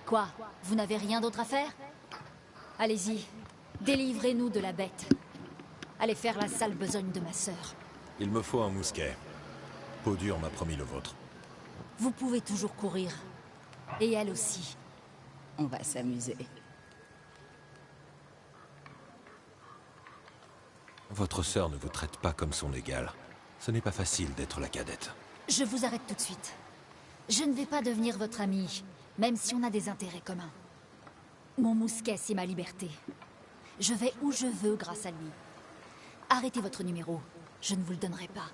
Quoi? Vous n'avez rien d'autre à faire? Allez-y, délivrez-nous de la bête. Allez faire la sale besogne de ma sœur. Il me faut un mousquet. Peau-dure m'a promis le vôtre. Vous pouvez toujours courir. Et elle aussi. On va s'amuser. Votre sœur ne vous traite pas comme son égale. Ce n'est pas facile d'être la cadette. Je vous arrête tout de suite. Je ne vais pas devenir votre amie, même si on a des intérêts communs. Mon mousquet, c'est ma liberté. Je vais où je veux grâce à lui. Arrêtez votre numéro. Je ne vous le donnerai pas.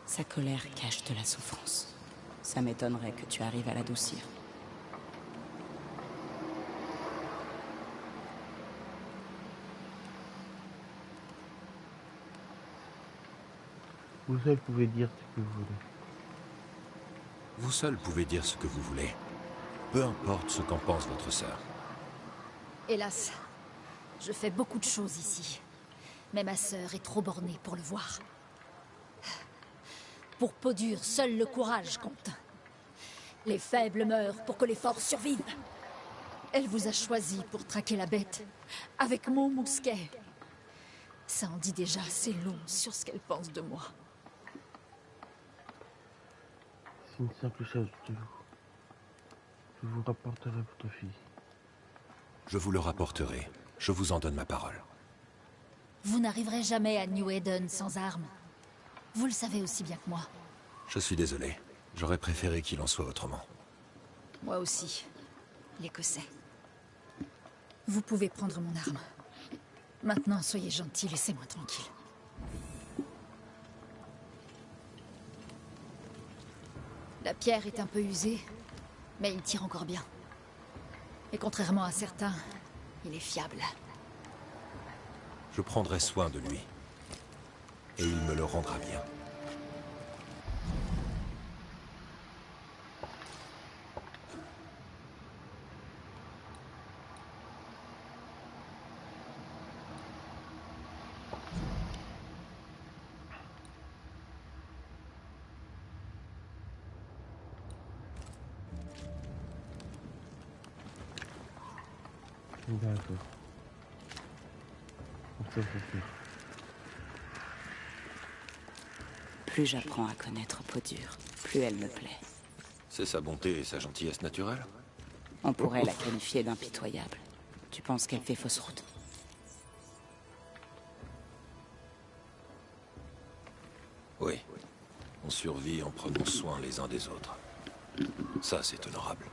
Sa colère cache de la souffrance. Ça m'étonnerait que tu arrives à l'adoucir. Vous seul pouvez dire ce que vous voulez. Vous seul pouvez dire ce que vous voulez. Peu importe ce qu'en pense votre sœur. Hélas, je fais beaucoup de choses ici. Mais ma sœur est trop bornée pour le voir. Pour Peau-dure, seul le courage compte. Les faibles meurent pour que les forts survivent. Elle vous a choisi pour traquer la bête, avec mon mousquet. Ça en dit déjà assez long sur ce qu'elle pense de moi. C'est une simple chose, je vous rapporterai votre fille. Je vous le rapporterai. Je vous en donne ma parole. Vous n'arriverez jamais à New Eden sans armes. Vous le savez aussi bien que moi. Je suis désolé. J'aurais préféré qu'il en soit autrement. Moi aussi. L'Écossais. Vous pouvez prendre mon arme. Maintenant, soyez gentil, laissez-moi tranquille. La pierre est un peu usée, mais il tire encore bien. Et contrairement à certains, il est fiable. Je prendrai soin de lui. Et il me le rendra bien. D'accord. Ça, c'est sûr. Plus j'apprends à connaître Peau-dure, plus elle me plaît. C'est sa bonté et sa gentillesse naturelle? On pourrait la qualifier d'impitoyable. Tu penses qu'elle fait fausse route? Oui. On survit en prenant soin les uns des autres. Ça, c'est honorable.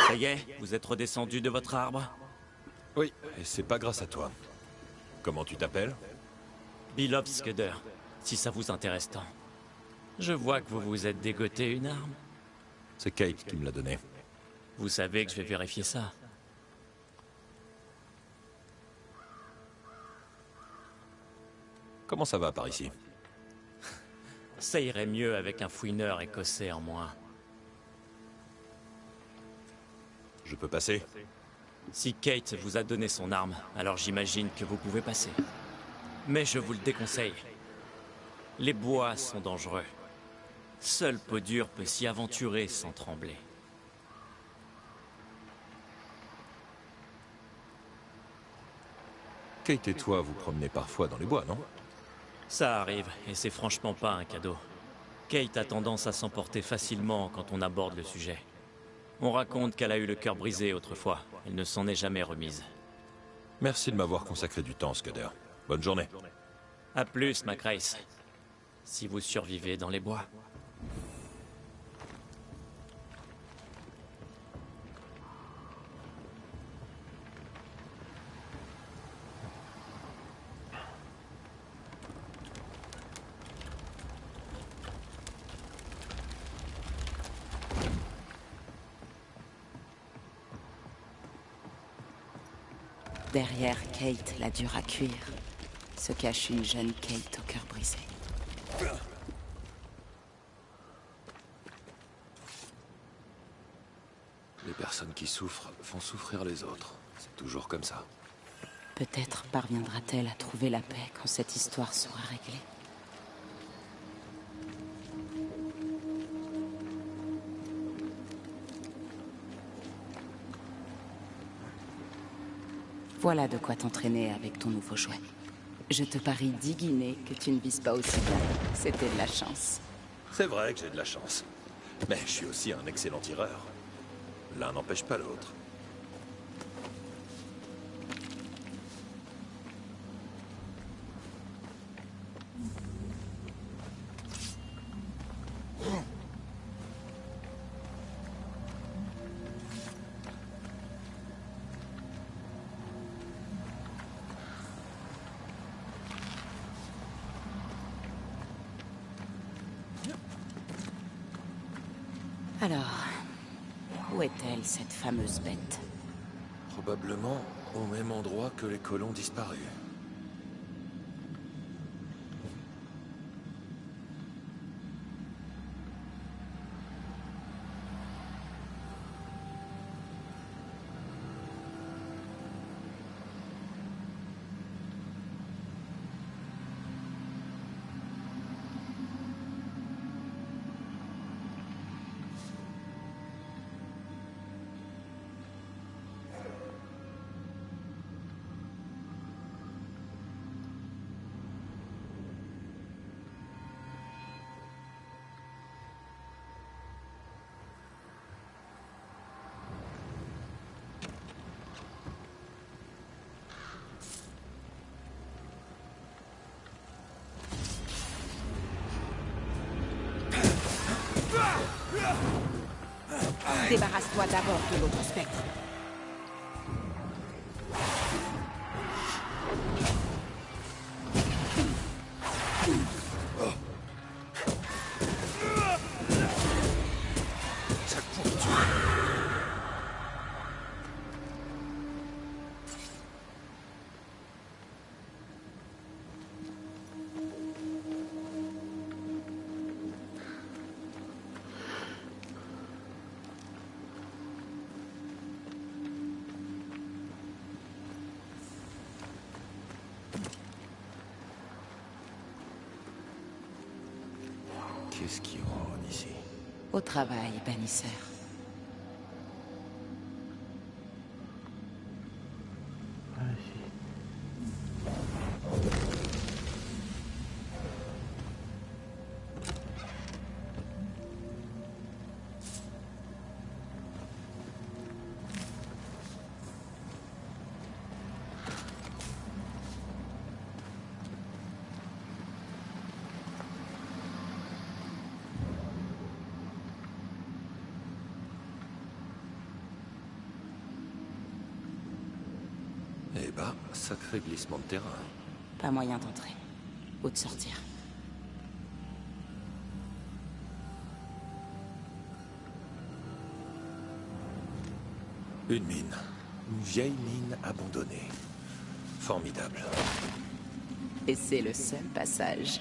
Ça y est, vous êtes redescendu de votre arbre? Oui, et c'est pas grâce à toi. Comment tu t'appelles? Bilob Scudder, si ça vous intéresse tant. Je vois que vous vous êtes dégoté une arme. C'est Kate qui me l'a donné. Vous savez que je vais vérifier ça. Comment ça va par ici? Ça irait mieux avec un fouineur écossais en moins. Je peux passer? Si Kate vous a donné son arme, alors j'imagine que vous pouvez passer. Mais je vous le déconseille. Les bois sont dangereux. Seul Peau-dure peut s'y aventurer sans trembler. Kate et toi vous promenez parfois dans les bois, non? Ça arrive, et c'est franchement pas un cadeau. Kate a tendance à s'emporter facilement quand on aborde le sujet. On raconte qu'elle a eu le cœur brisé autrefois. Elle ne s'en est jamais remise. Merci de m'avoir consacré du temps, Scudder. Bonne journée. A plus, Macrace. Si vous survivez dans les bois. Derrière Kate, la dure à cuire. se cache une jeune Kate au cœur brisé. Les personnes qui souffrent font souffrir les autres. C'est toujours comme ça. Peut-être parviendra-t-elle à trouver la paix quand cette histoire sera réglée. Voilà de quoi t'entraîner avec ton nouveau jouet. Je te parie 10 guinées que tu ne vises pas aussi bien. C'était de la chance. C'est vrai que j'ai de la chance. Mais je suis aussi un excellent tireur. L'un n'empêche pas l'autre. Alors, où est-elle, cette fameuse bête? Probablement au même endroit que les colons disparus. Débarrasse-toi d'abord de l'autre spectre. Qu'est-ce qui rôde ici? Au travail, bannisseur. Vas-y. Eh ben, sacré glissement de terrain. Pas moyen d'entrer. Ou de sortir. Une mine. Une vieille mine abandonnée. Formidable. Et c'est le seul passage.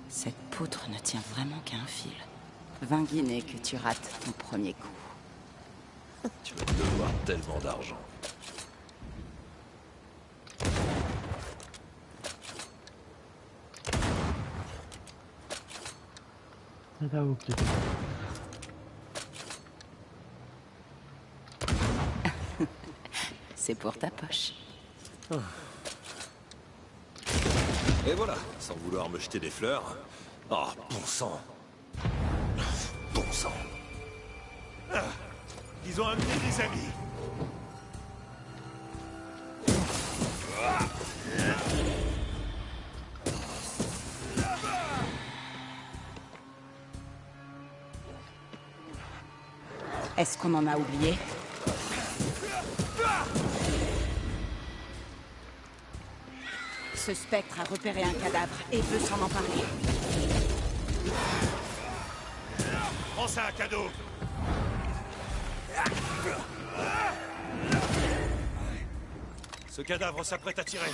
Cette poutre ne tient vraiment qu'à un fil. 20 guinées que tu rates ton premier coup. Tu vas devoir tellement d'argent. C'est là où que C'est pour ta poche. Et voilà, sans vouloir me jeter des fleurs. Oh, bon sang. Bon sang. Ah, ils ont amené des amis. Est-ce qu'on en a oublié? Ce spectre a repéré un cadavre et veut s'en emparer. Prends ça, un cadeau. Ce cadavre s'apprête à tirer.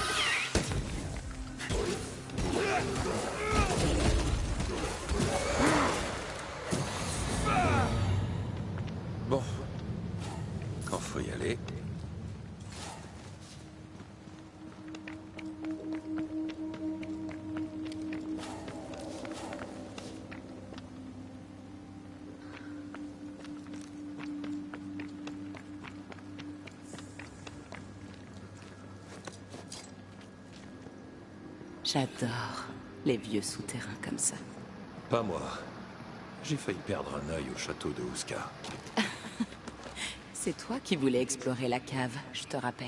Bon. Quand faut y aller. J'adore les vieux souterrains comme ça. Pas moi. J'ai failli perdre un œil au château de Huska. C'est toi qui voulais explorer la cave, je te rappelle.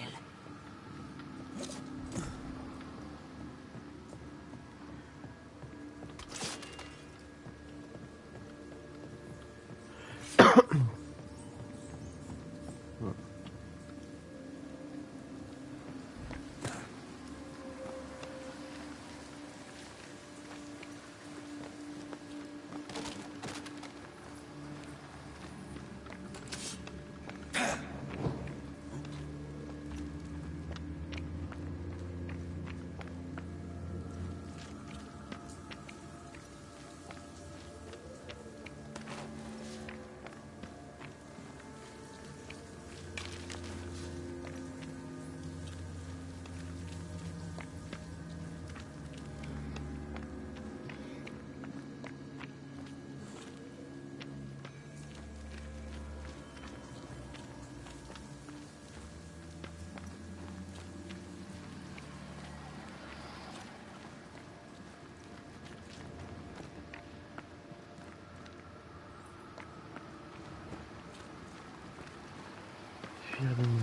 Fier de nous.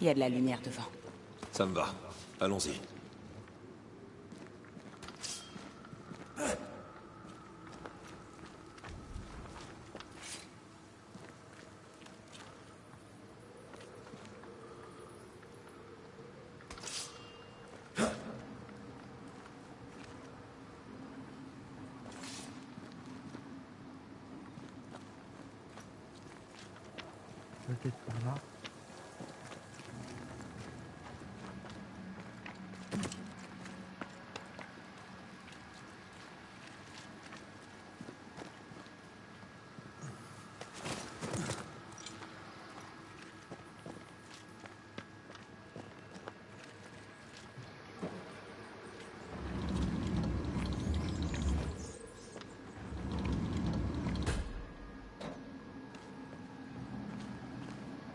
Il y a de la lumière devant. Ça me va. Allons-y. Peut-être par là.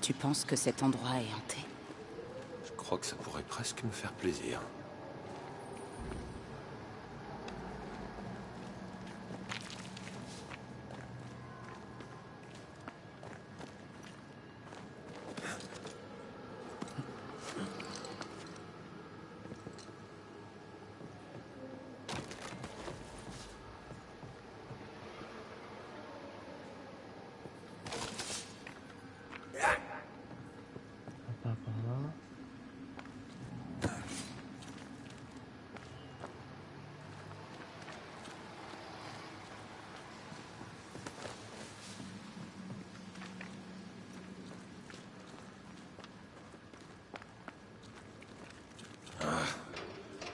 Tu penses que cet endroit est hanté? Je crois que ça pourrait presque me faire plaisir. Pas par là.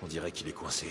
On dirait qu'il est coincé.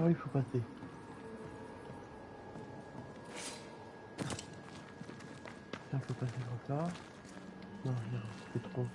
Ah, il faut passer. Il faut passer comme ça. Non, c'est trop.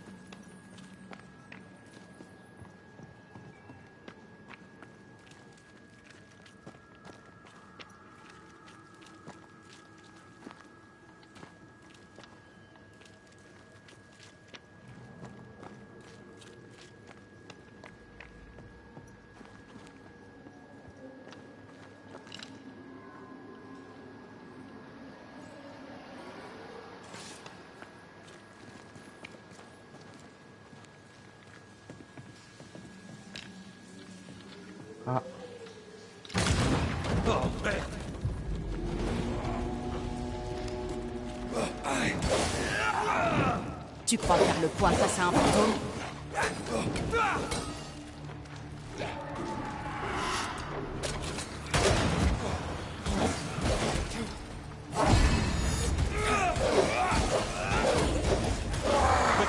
Ah, Oh, merde. Tu crois faire le poids face à un fantôme?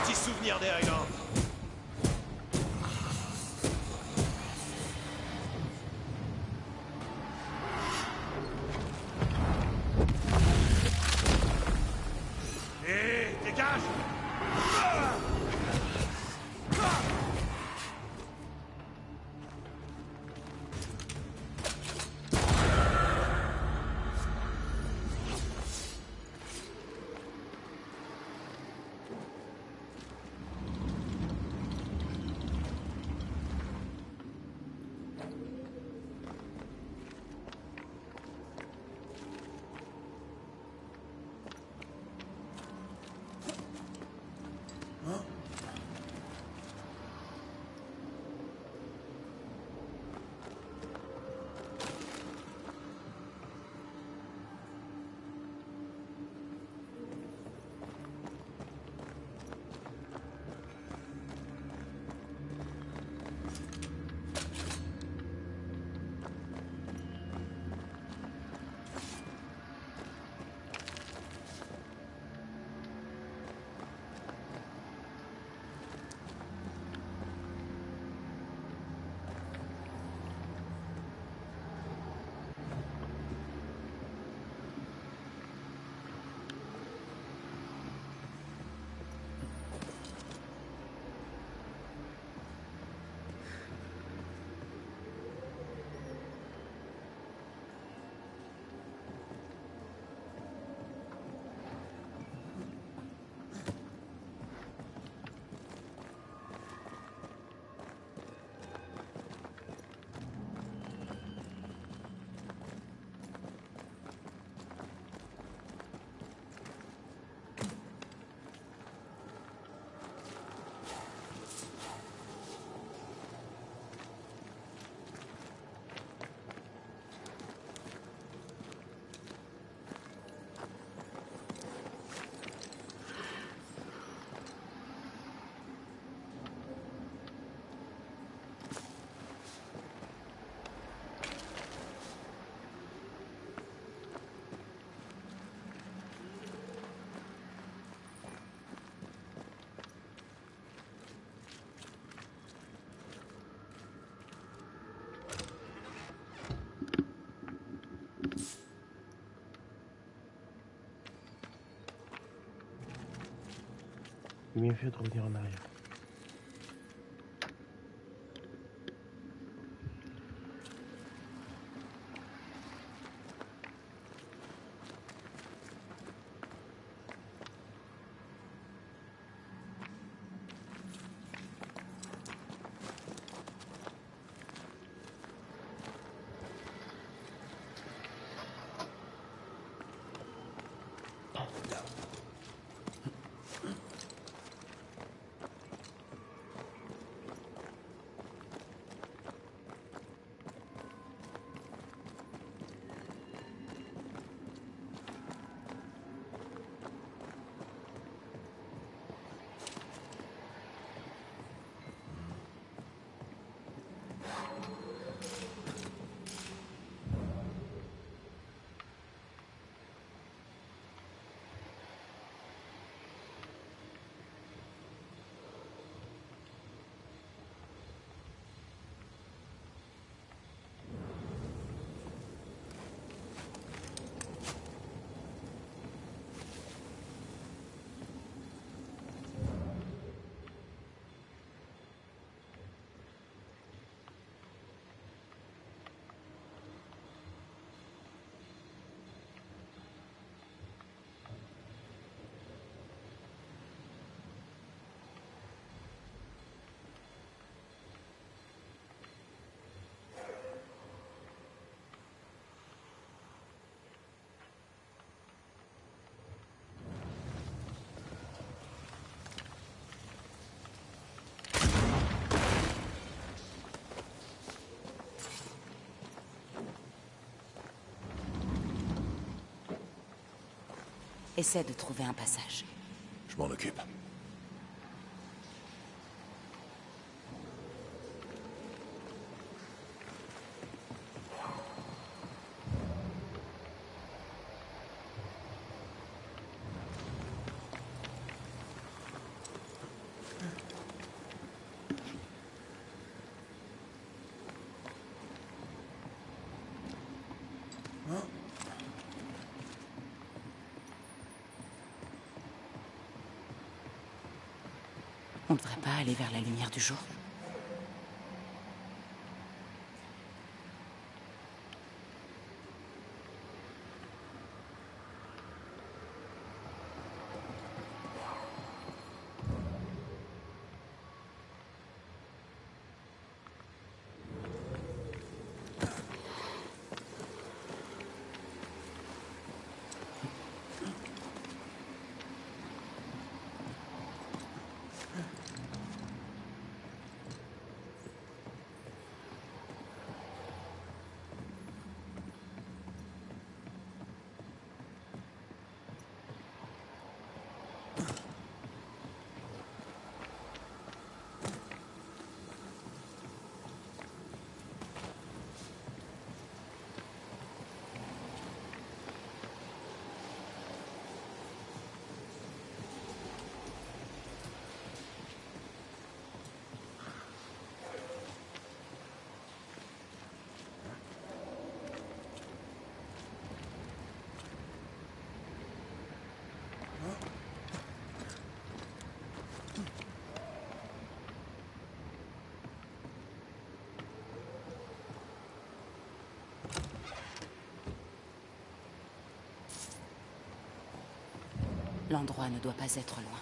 Petit souvenir des Highlands. Hé, dégage! il est mieux fait de revenir en arrière. Essaie de trouver un passage. Je m'en occupe. On ne devrait pas aller vers la lumière du jour? L'endroit ne doit pas être loin.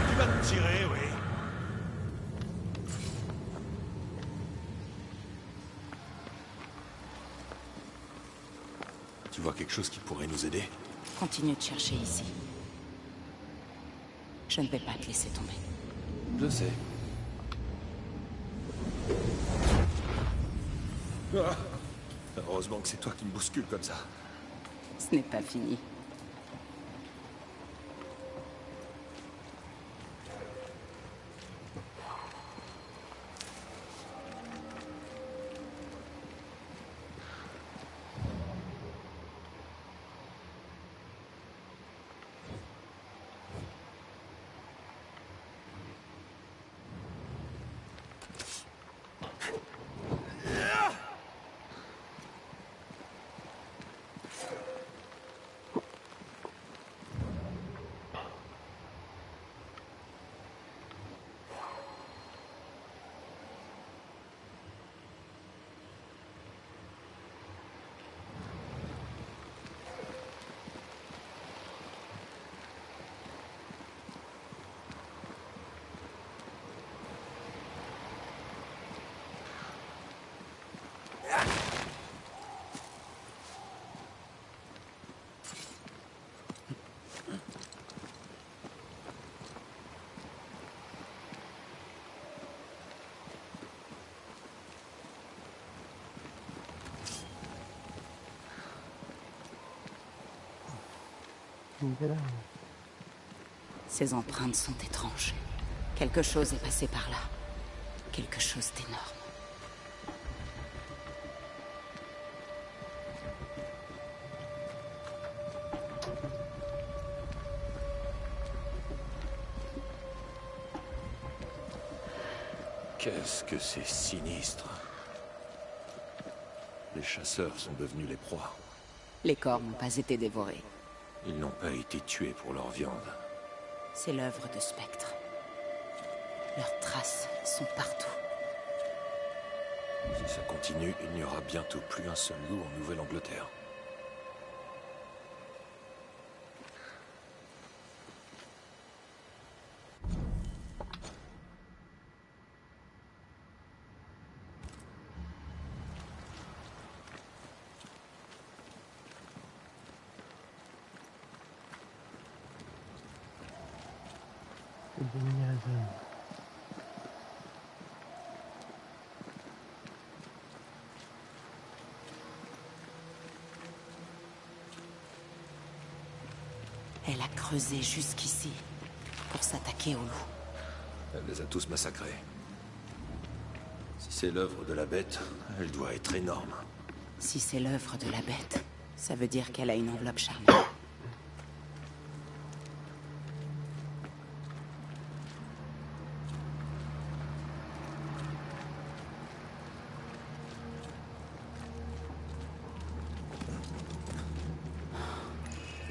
Tu vas te tirer, oui. Tu vois quelque chose qui pourrait nous aider? Continue de chercher ici. Je ne vais pas te laisser tomber. Je sais. Ah, heureusement que c'est toi qui me bouscule comme ça. Ce n'est pas fini. Ces empreintes sont étranges. Quelque chose est passé par là. Quelque chose d'énorme. Qu'est-ce que c'est sinistre. Les chasseurs sont devenus les proies. Les corps n'ont pas été dévorés. Ils n'ont pas été tués pour leur viande. C'est l'œuvre de Spectre. Leurs traces sont partout. Si ça continue, il n'y aura bientôt plus un seul loup en Nouvelle-Angleterre. C'est devenu un jeune. Elle a creusé jusqu'ici pour s'attaquer aux loups. Elle les a tous massacrés. Si c'est l'œuvre de la bête, elle doit être énorme. Si c'est l'œuvre de la bête, ça veut dire qu'elle a une enveloppe charnelle.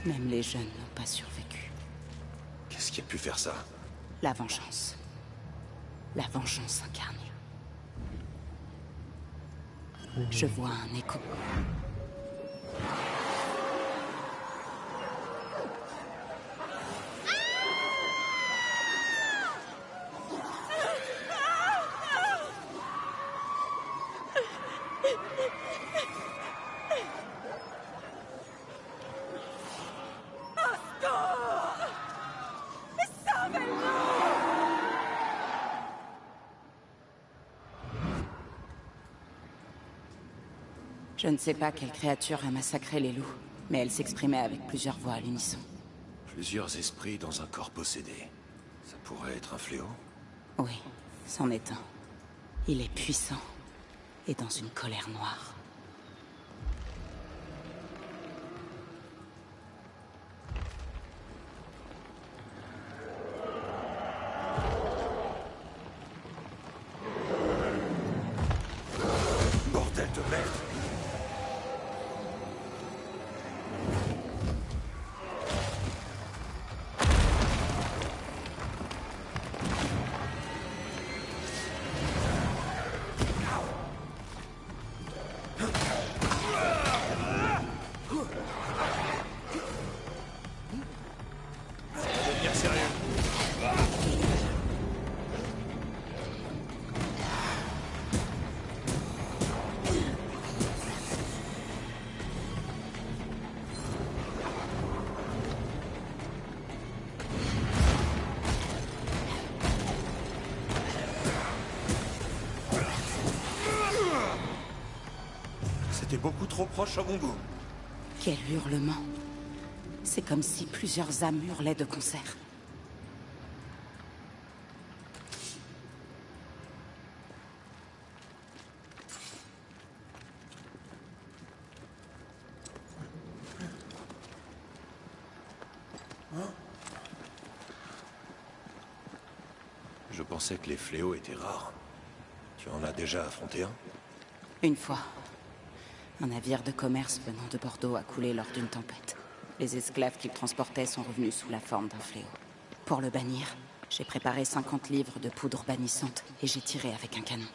Même les jeunes n'ont pas survécu. Qu'est-ce qui a pu faire ça? La vengeance. La vengeance incarnée. Je vois un écho. Je ne sais pas quelle créature a massacré les loups, mais elle s'exprimait avec plusieurs voix à l'unisson. Plusieurs esprits dans un corps possédé. Ça pourrait être un fléau? Oui, c'en est un. Il est puissant et dans une colère noire. Bordel de merde! Devenir sérieux. C'était beaucoup trop proche à mon goût. Quel hurlement! C'est comme si plusieurs âmes hurlaient de concert. Je pensais que les fléaux étaient rares. Tu en as déjà affronté un? Une fois, un navire de commerce venant de Bordeaux a coulé lors d'une tempête. Les esclaves qu'il transportait sont revenus sous la forme d'un fléau. Pour le bannir, j'ai préparé 50 livres de poudre bannissante et j'ai tiré avec un canon.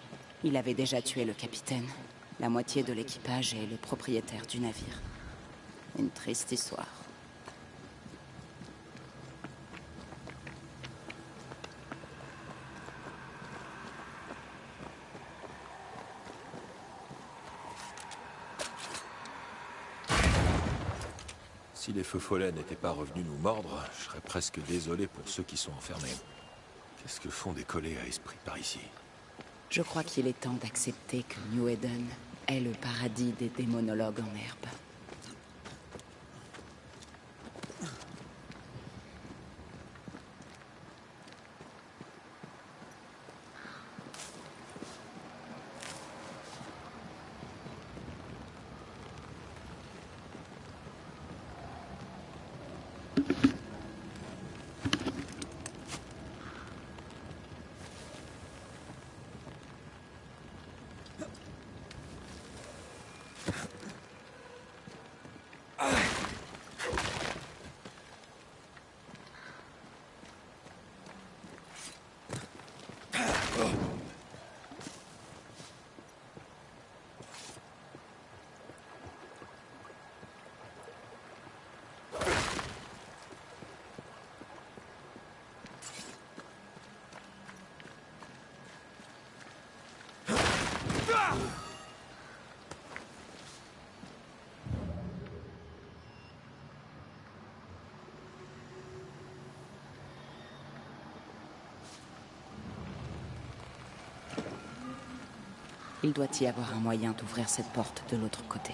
Il avait déjà tué le capitaine, la moitié de l'équipage et le propriétaire du navire. Une triste histoire. Si les feux follets n'étaient pas revenus nous mordre, je serais presque désolé pour ceux qui sont enfermés. Qu'est-ce que font des collets à esprit par ici? Je crois qu'il est temps d'accepter que New Eden est le paradis des démonologues en herbe. Il doit y avoir un moyen d'ouvrir cette porte de l'autre côté.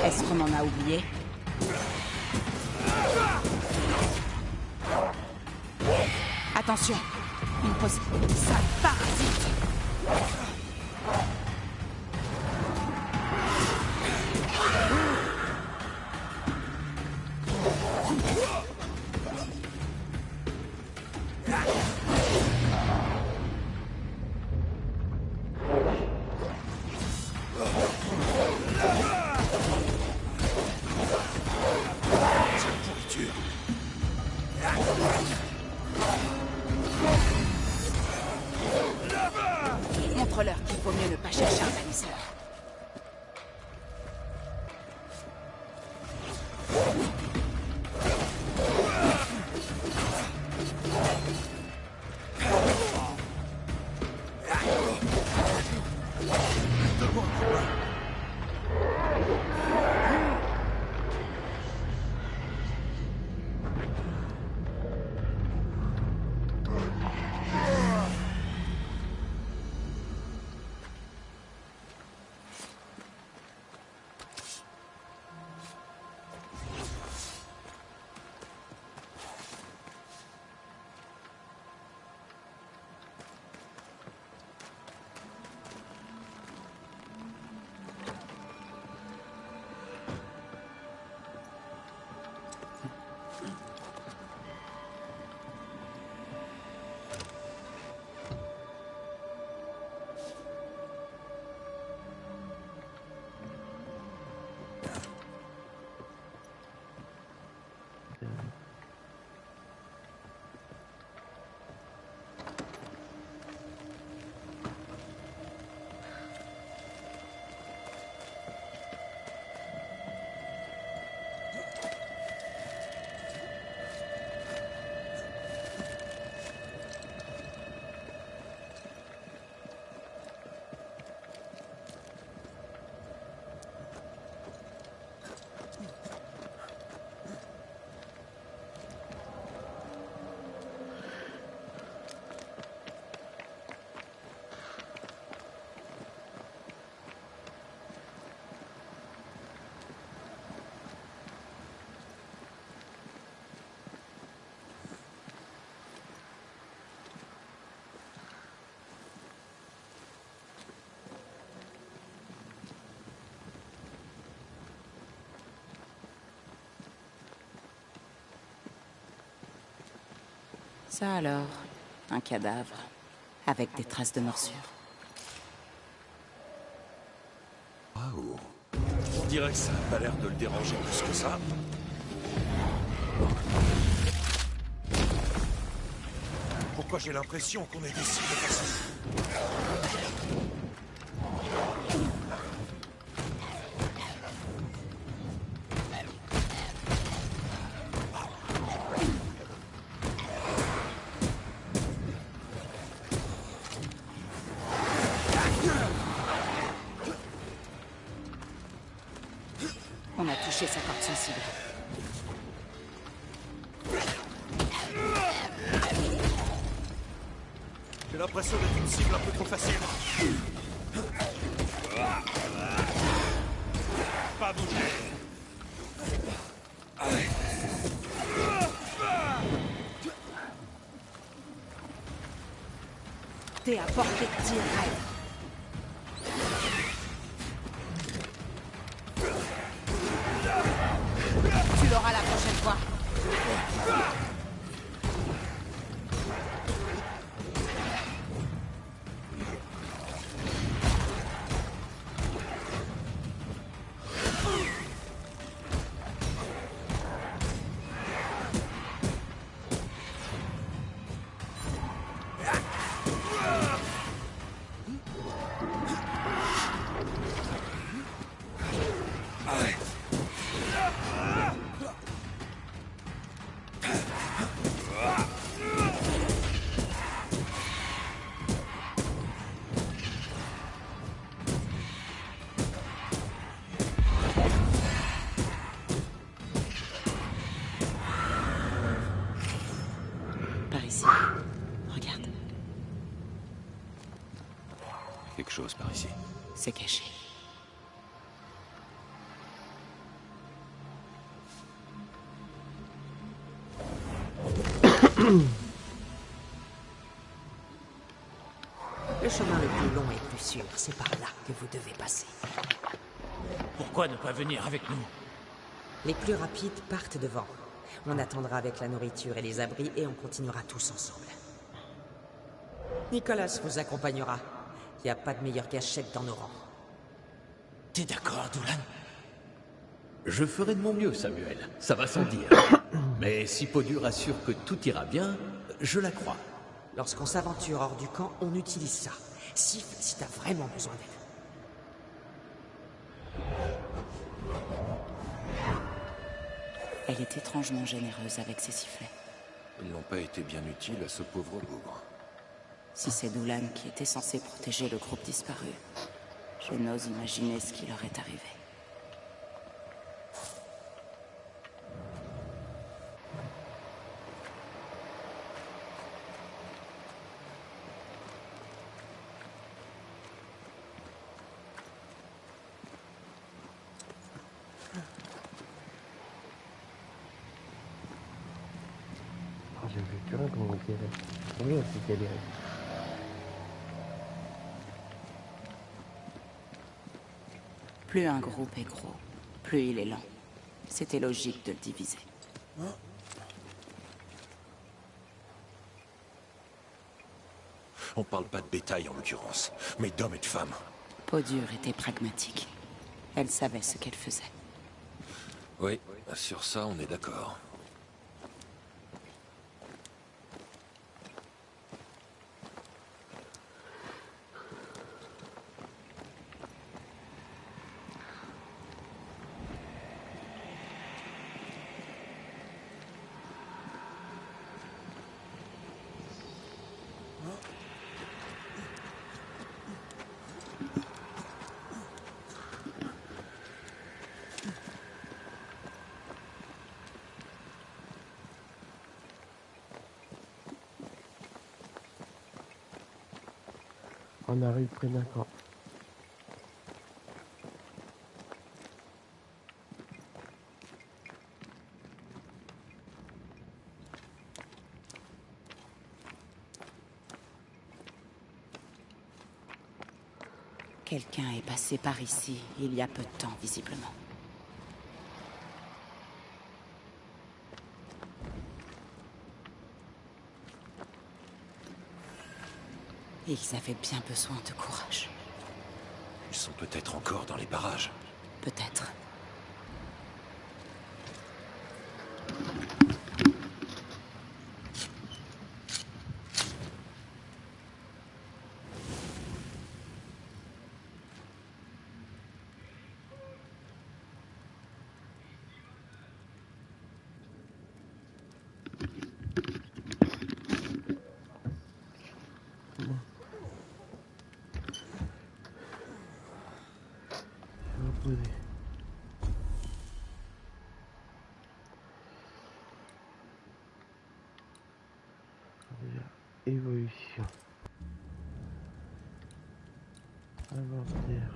Est-ce qu'on en a oublié? Attention! Une pause. Ça parasite! Montre-leur qu'il vaut mieux ne pas chercher un bannisseur. Ça alors, un cadavre, avec des traces de morsure. Waouh. On dirait que ça n'a pas l'air de le déranger plus que ça. Pourquoi j'ai l'impression qu'on est des cibles faciles? On a touché sa corde sensible. J'ai l'impression d'être une cible un peu trop facile. pas bouger. T'es à portée de tir, Red. Tu l'auras la prochaine fois. Par ici. Regarde. Quelque chose par ici. C'est caché. Le chemin le plus long et plus sûr, c'est par là que vous devez passer. Pourquoi ne pas venir avec nous? Les plus rapides partent devant. On attendra avec la nourriture et les abris et on continuera tous ensemble. Nicolas vous accompagnera. Il n'y a pas de meilleure cachette dans nos rangs. T'es d'accord, Doulan? Je ferai de mon mieux, Samuel. Ça va sans dire. Mais si Podur assure que tout ira bien, je la crois. Lorsqu'on s'aventure hors du camp, on utilise ça. Siffle si t'as vraiment besoin d'aide. Elle est étrangement généreuse avec ses sifflets. Ils n'ont pas été bien utiles à ce pauvre bougre. Si c'est Doulan qui était censé protéger le groupe disparu, je n'ose imaginer ce qui leur est arrivé. Ah, j'ai vu que là, comment on dirait. Oui, on s'est galéré. Plus un groupe est gros, plus il est lent. C'était logique de le diviser. On parle pas de bétail en l'occurrence, mais d'hommes et de femmes. Podur était pragmatique. Elle savait ce qu'elle faisait. Oui, sur ça on est d'accord. On arrive près d'un camp. Quelqu'un est passé par ici il y a peu de temps, visiblement. Et ils avaient bien besoin de courage. Ils sont peut-être encore dans les barrages. Peut-être. Reposer. Évolution. Inventaire.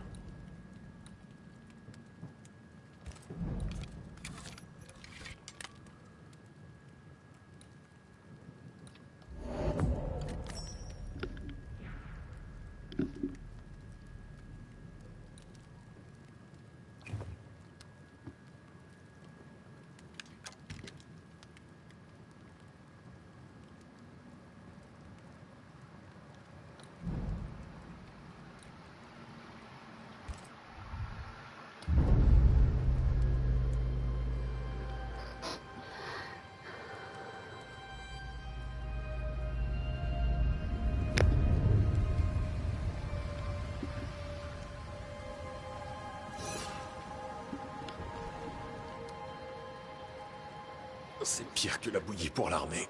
C'est pire que la bouillie pour l'armée.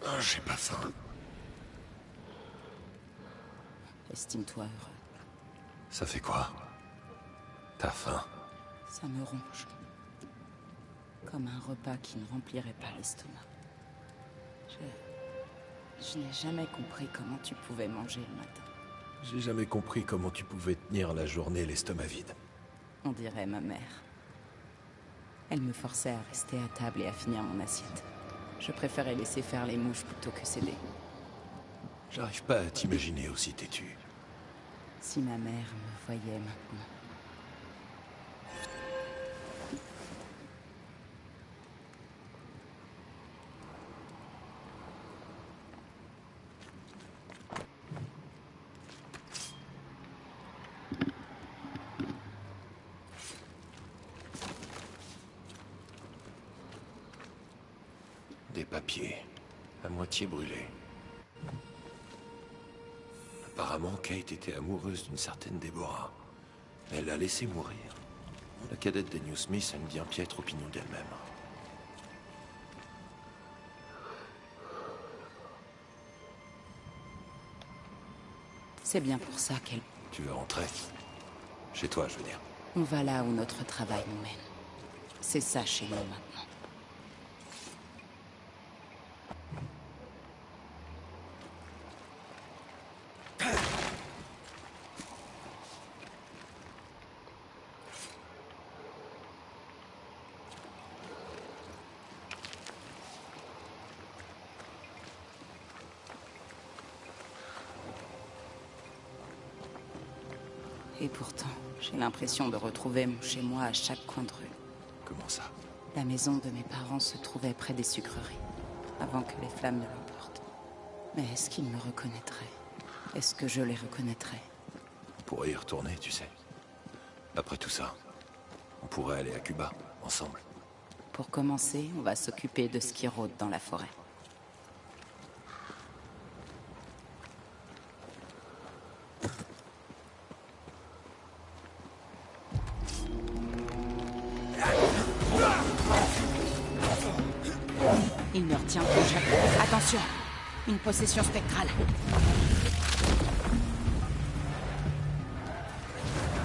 Ah, j'ai pas faim. Estime-toi heureux. Ça fait quoi? T'as faim? Ça me ronge. Comme un repas qui ne remplirait pas l'estomac. Je n'ai jamais compris comment tu pouvais manger le matin. J'ai jamais compris comment tu pouvais tenir la journée l'estomac vide. On dirait ma mère. Elle me forçait à rester à table et à finir mon assiette. Je préférais laisser faire les mouches plutôt que céder. J'arrive pas à t'imaginer aussi têtu. Si ma mère me voyait maintenant. Des papiers, à moitié brûlés. Apparemment, Kate était amoureuse d'une certaine Déborah. Elle l'a laissée mourir. La cadette des New Smith a une bien piètre opinion d'elle-même. C'est bien pour ça qu'elle... Tu veux rentrer? Chez toi, je veux dire. On va là où notre travail nous mène. C'est ça chez nous maintenant. Et pourtant, j'ai l'impression de retrouver mon chez-moi à chaque coin de rue. Comment ça? La maison de mes parents se trouvait près des sucreries, avant que les flammes ne l'emportent. Mais est-ce qu'ils me reconnaîtraient? Est-ce que je les reconnaîtrais? On pourrait y retourner, tu sais. Après tout ça, on pourrait aller à Cuba, ensemble. Pour commencer, on va s'occuper de ce qui rôde dans la forêt. Il ne retient plus jamais. Attention! Une possession spectrale.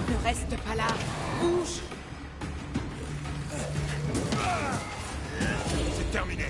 Ne reste pas là. Bouge! C'est terminé.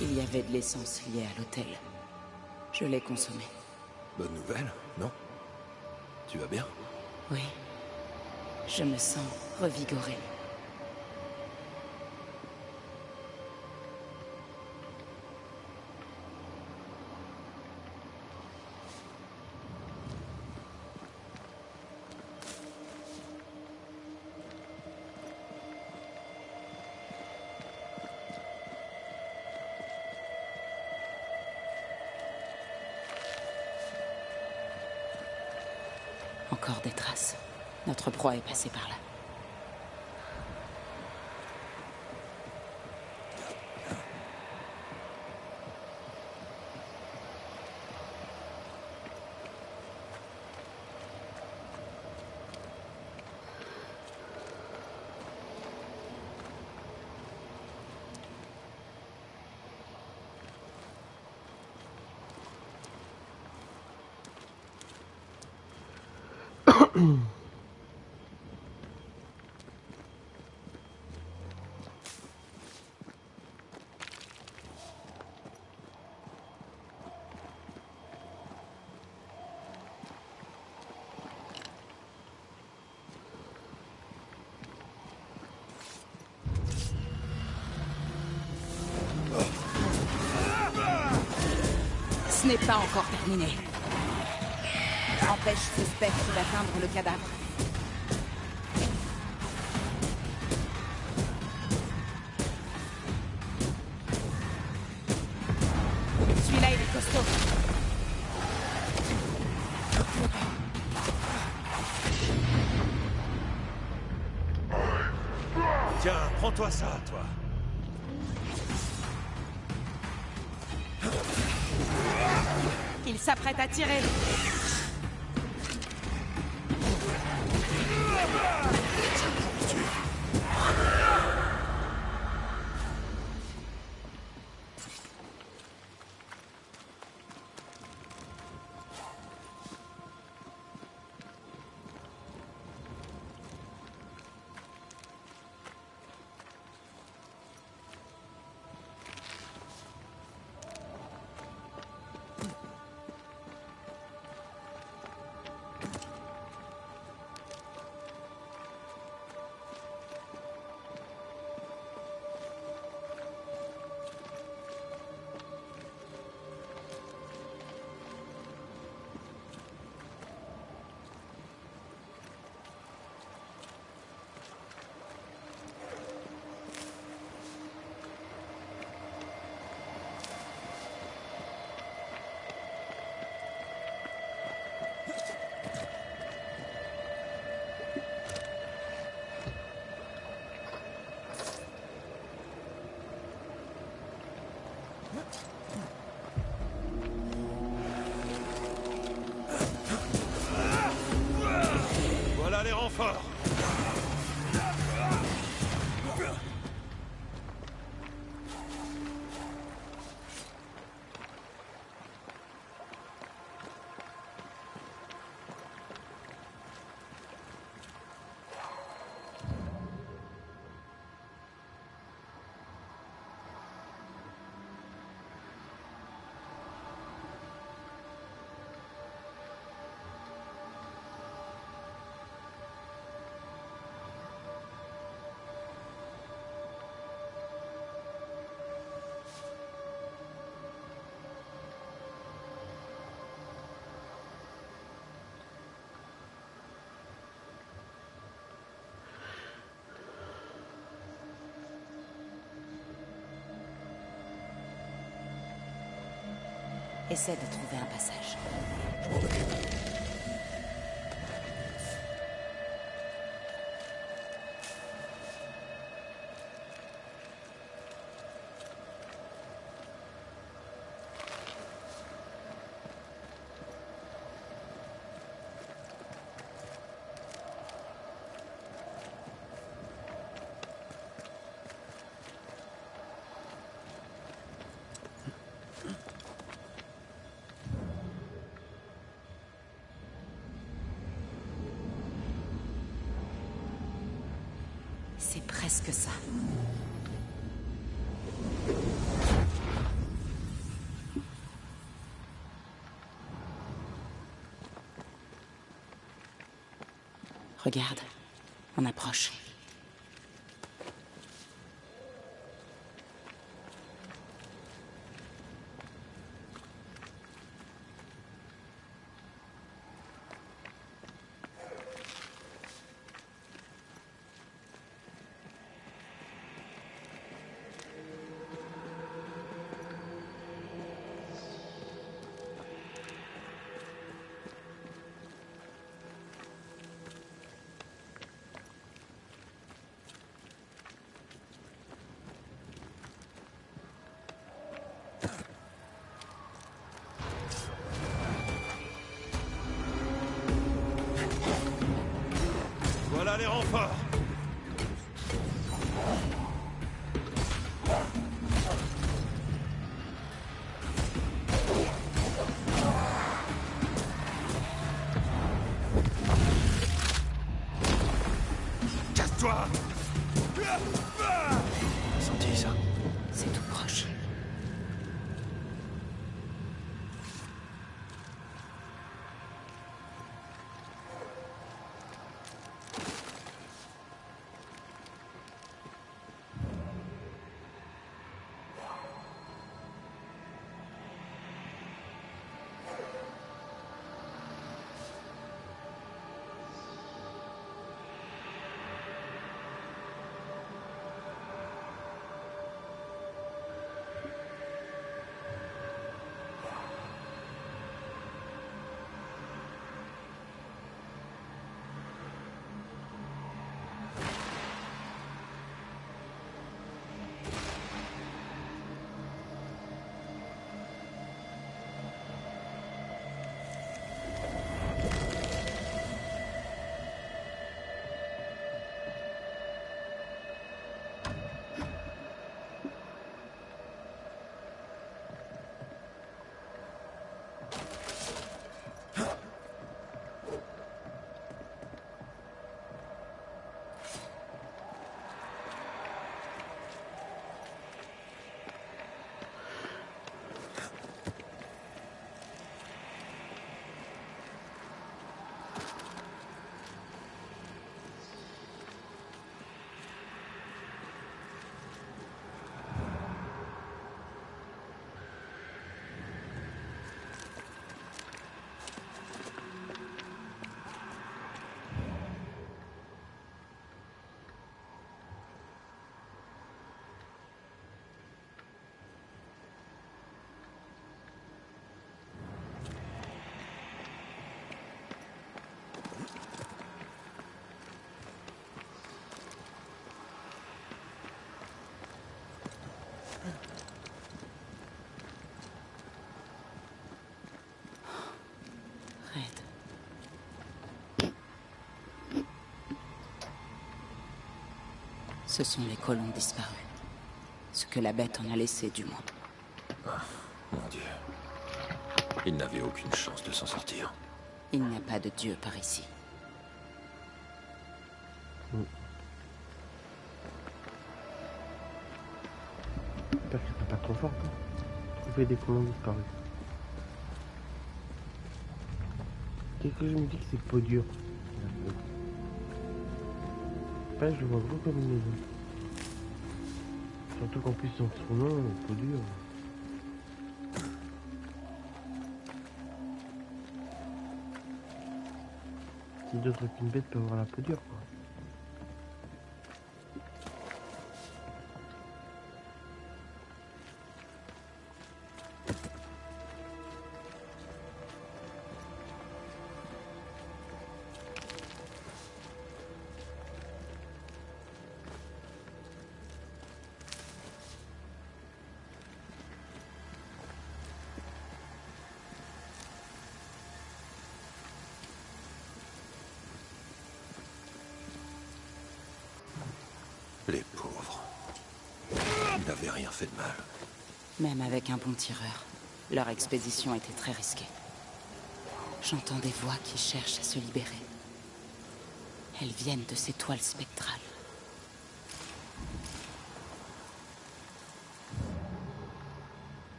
Il y avait de l'essence liée à l'hôtel. Je l'ai consommée. Bonne nouvelle, non? Tu vas bien? Oui. Je me sens revigorée. Encore des traces. Notre proie est passée par là. Ce n'est pas encore terminé. Empêche ce spectre d'atteindre le cadavre. Prends-toi ça, toi. Il s'apprête à tirer. Voilà les renforts. Essaie de trouver un passage. Je m'en occupe. C'est presque ça. Regarde, on approche. Voilà les renforts. Casse-toi. Senti ça? C'est tout proche. Ce sont les colons disparus. Ce que la bête en a laissé, du moins. Ah, mon Dieu. Il n'avait aucune chance de s'en sortir. Il n'y a pas de dieu par ici. J'espère que c'est pas trop fort. Trouver des colons disparus. Qu'est-ce que je me dis que c'est pas dur. Je le vois gros comme une maison. Surtout qu'en plus dans son nom, pas dur. Si d'autres qu'une bête peuvent avoir la peau dure, quoi. Les pauvres. Ils n'avaient rien fait de mal. Même avec un bon tireur, leur expédition était très risquée. J'entends des voix qui cherchent à se libérer. Elles viennent de ces toiles spectrales.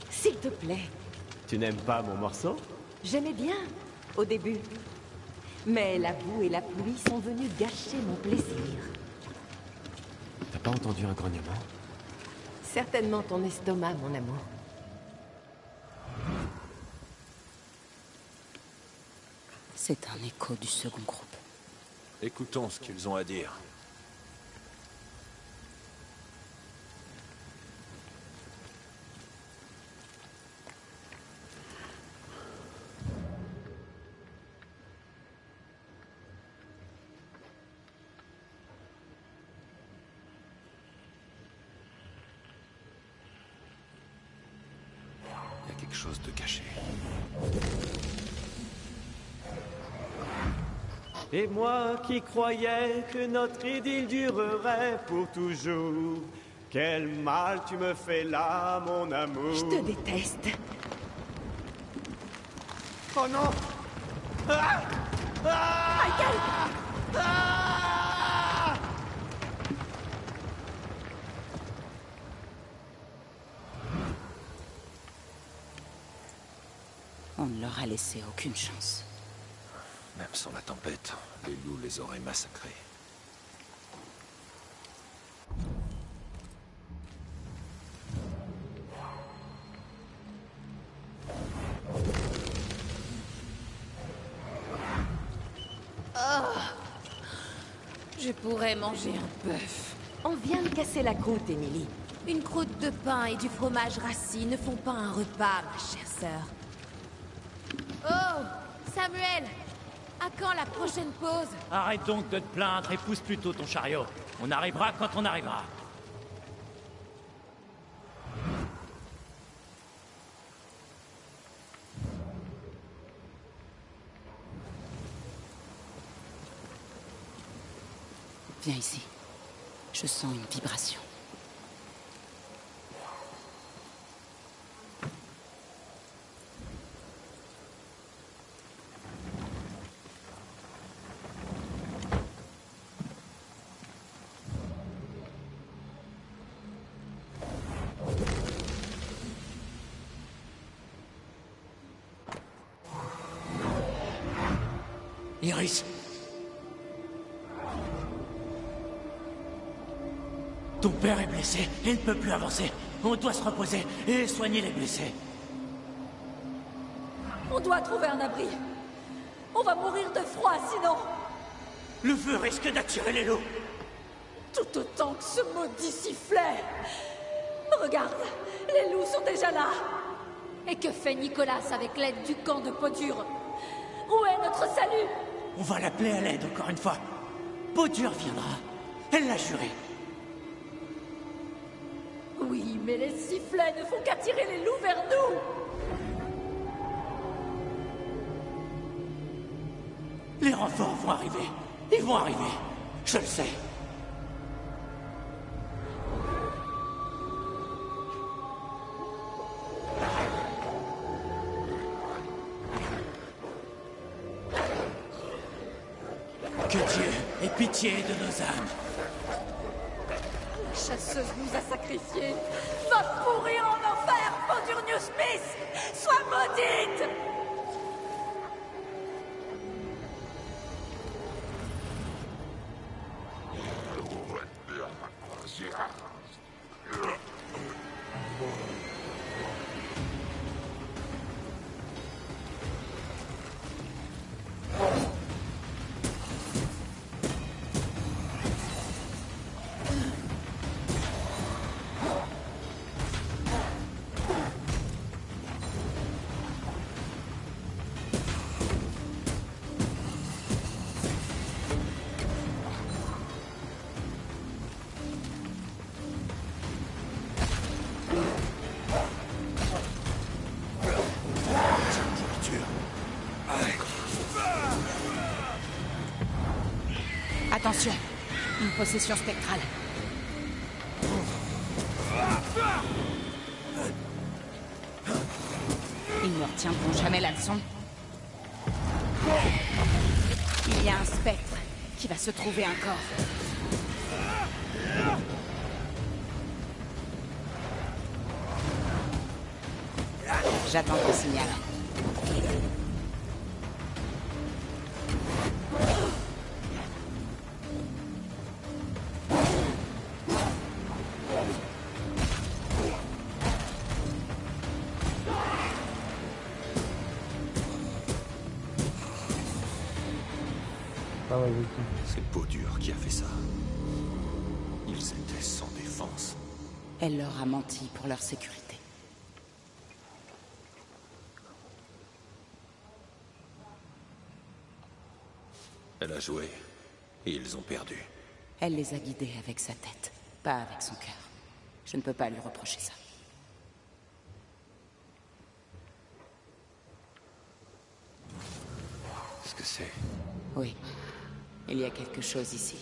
S'il te plaît. Tu n'aimes pas mon morceau? J'aimais bien, au début. Mais la boue et la pluie sont venues gâcher mon plaisir. T'as pas entendu un grognement? Certainement ton estomac, mon amour. C'est un écho du second groupe. Écoutons ce qu'ils ont à dire. Il y a quelque chose de caché. Et moi qui croyais que notre idylle durerait pour toujours. Quel mal tu me fais là, mon amour. Je te déteste. Oh non! Ah! Ah! Michael! Ah! On ne leur a laissé aucune chance. Même sans la tempête, les loups les auraient massacrés. Je pourrais manger un bœuf. On vient de casser la croûte, Emily. Une croûte de pain et du fromage rassis ne font pas un repas, ma chère sœur. Oh, Samuel! À quand la prochaine pause? Arrête donc de te plaindre et pousse plutôt ton chariot. On arrivera quand on arrivera. Viens ici. Je sens une vibration. Iris. Ton père est blessé et ne peut plus avancer. On doit se reposer et soigner les blessés. On doit trouver un abri. On va mourir de froid, sinon. Le feu risque d'attirer les loups. Tout autant que ce maudit sifflet. Regarde, les loups sont déjà là. Et que fait Nicolas avec l'aide du camp de Podure? Où est notre salut? On va l'appeler à l'aide encore une fois. Peau dure viendra. Elle l'a juré. Oui, mais les sifflets ne font qu'attirer les loups vers nous. Les renforts vont arriver. Ils vont arriver. Je le sais. Que Dieu ait pitié de nos âmes. La chasseuse nous a sacrifiés. Va pourrir en enfer, Podurnius Smith. Sois maudite. Attention, une possession spectrale. Ils ne retiendront jamais la leçon. Il y a un spectre qui va se trouver un corps. J'attends ton signal. Ah ouais, oui. C'est Peau dure qui a fait ça. Ils étaient sans défense. Elle leur a menti pour leur sécurité. Elle a joué, et ils ont perdu. Elle les a guidés avec sa tête, pas avec son cœur. Je ne peux pas lui reprocher ça. Qu'est-ce que c'est? Oui, il y a quelque chose ici.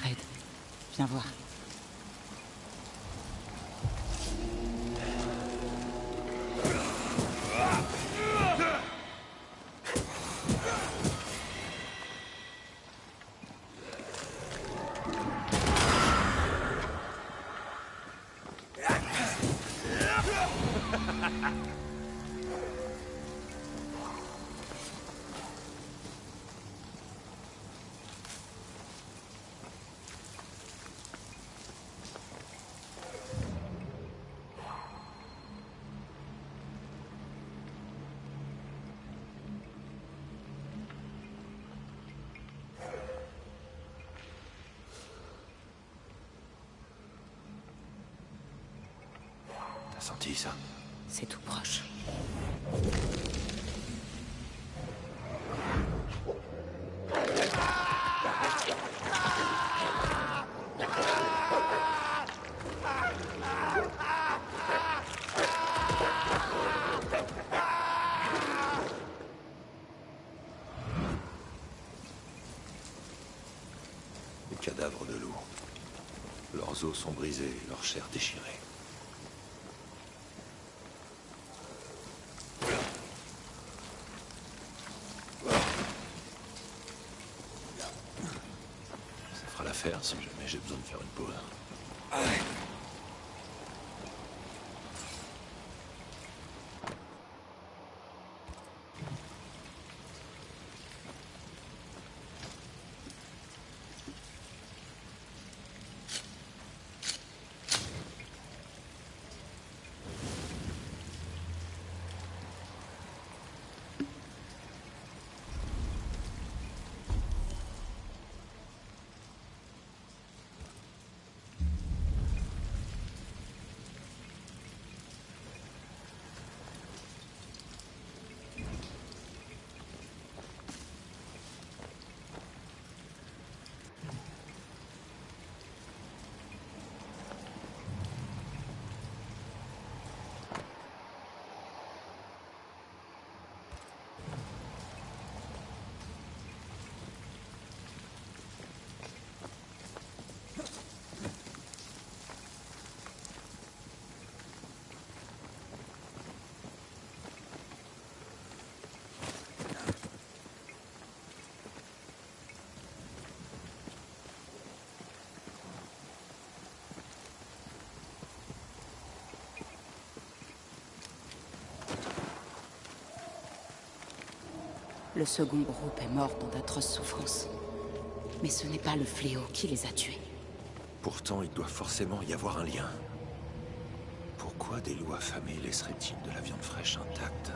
Red, viens voir. T'as senti ça? C'est tout proche. Les cadavres de loups. Leurs os sont brisés, leur chair déchirée. Ça fera l'affaire si jamais j'ai besoin de faire une pause. Le second groupe est mort dans d'atroces souffrances. Mais ce n'est pas le fléau qui les a tués. Pourtant, il doit forcément y avoir un lien. Pourquoi des loups affamés laisseraient-ils de la viande fraîche intacte?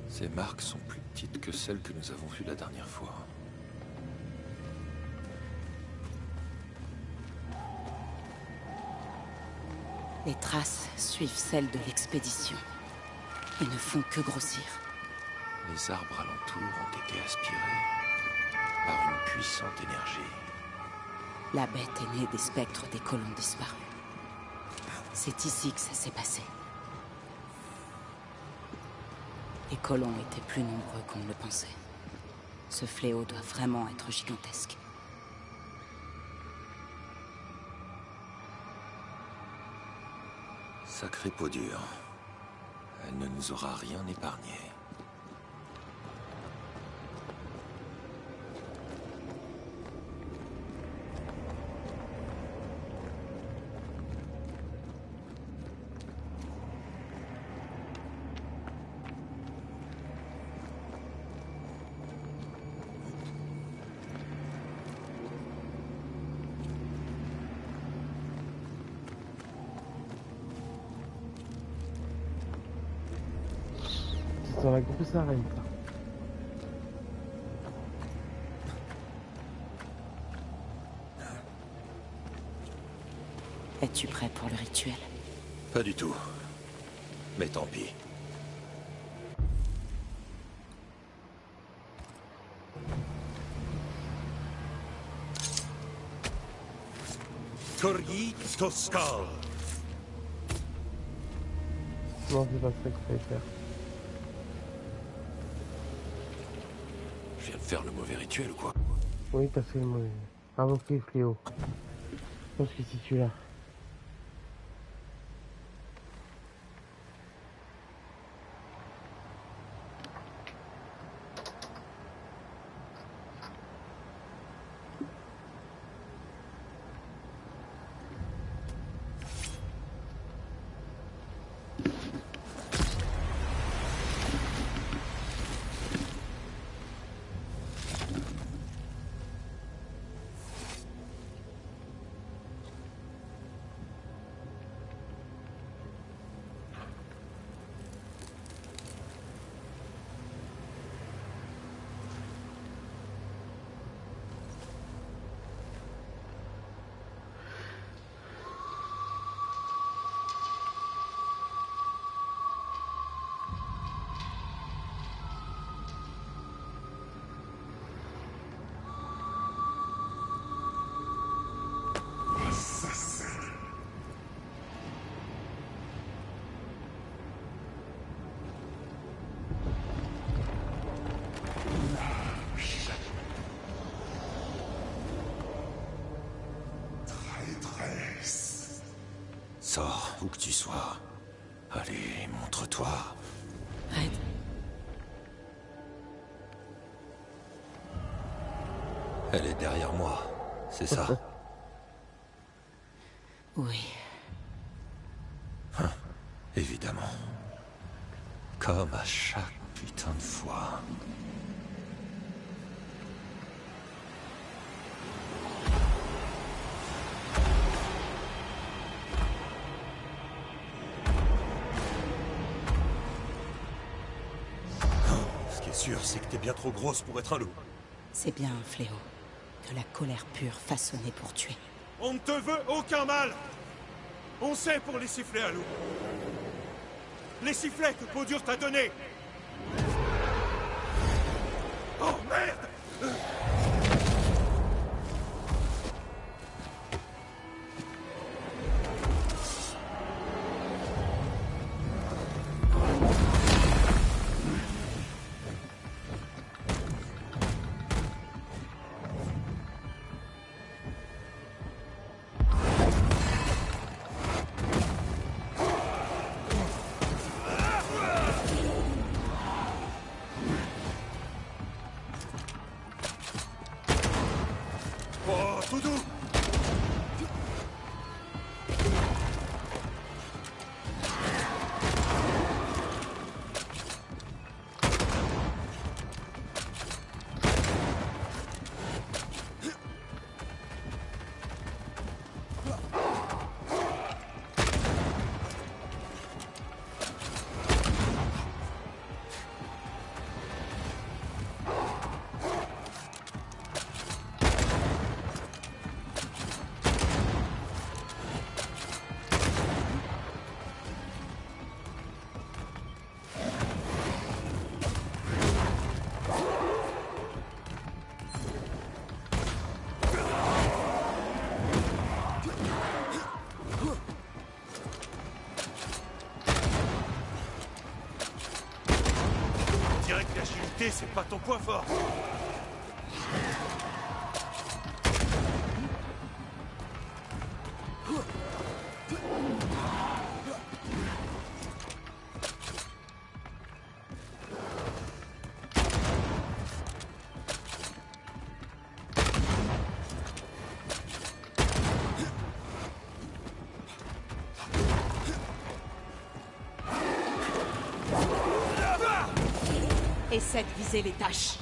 Ces marques sont plus petites que celles que nous avons vues la dernière fois. Les traces suivent celles de l'expédition et ne font que grossir. Les arbres alentours ont été aspirés par une puissante énergie. La bête est née des spectres des colons disparus. C'est ici que ça s'est passé. Les colons étaient plus nombreux qu'on ne le pensait. Ce fléau doit vraiment être gigantesque. Sacrée peau dure. Elle ne nous aura rien épargné. Dans la grosse arène. Es-tu prêt pour le rituel? Pas du tout. Mais tant pis. Corgi Toscal. Non, c'est pas ça qu'il fallait faire. Je viens de faire le mauvais rituel ou quoi? Oui, t'as fait le mauvais. Invoquer le fléau. Je pense que c'est celui-là. Sors, où que tu sois. Allez, montre-toi. Red, Elle est derrière moi, c'est ça? oui. Évidemment. Comme à chaque putain de fois. Ce qui est sûr, c'est que t'es bien trop grosse pour être un loup. C'est bien un fléau. De la colère pure façonnée pour tuer. On ne te veut aucun mal. On sait pour les sifflets à loup. Les sifflets que Peau-Dure t'a donnés. Oh merde! l'agilité, c'est pas ton point fort. Essaie de viser les tâches.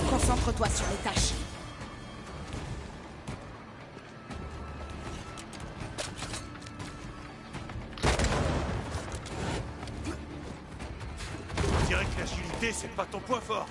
Concentre-toi sur les tâches. On dirait que l'agilité, c'est pas ton point fort.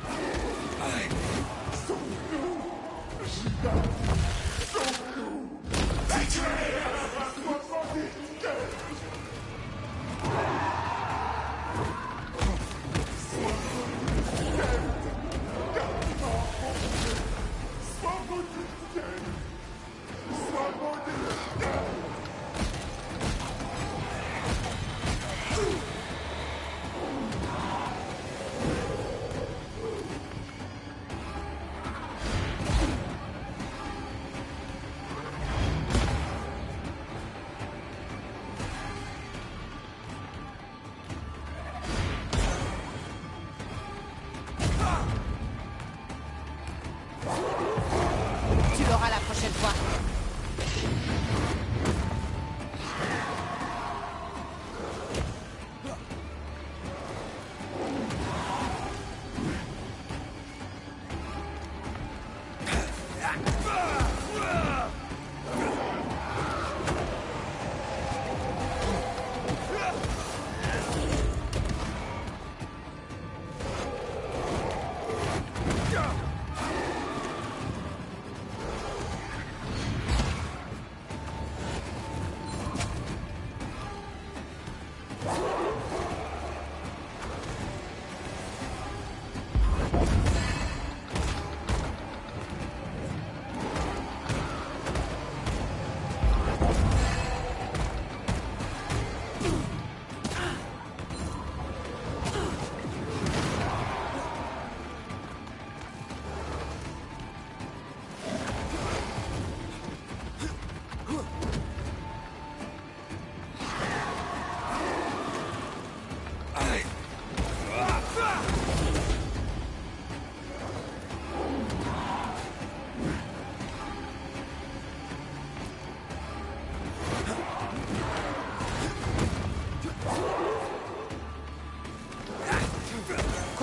Tu l'auras la prochaine fois.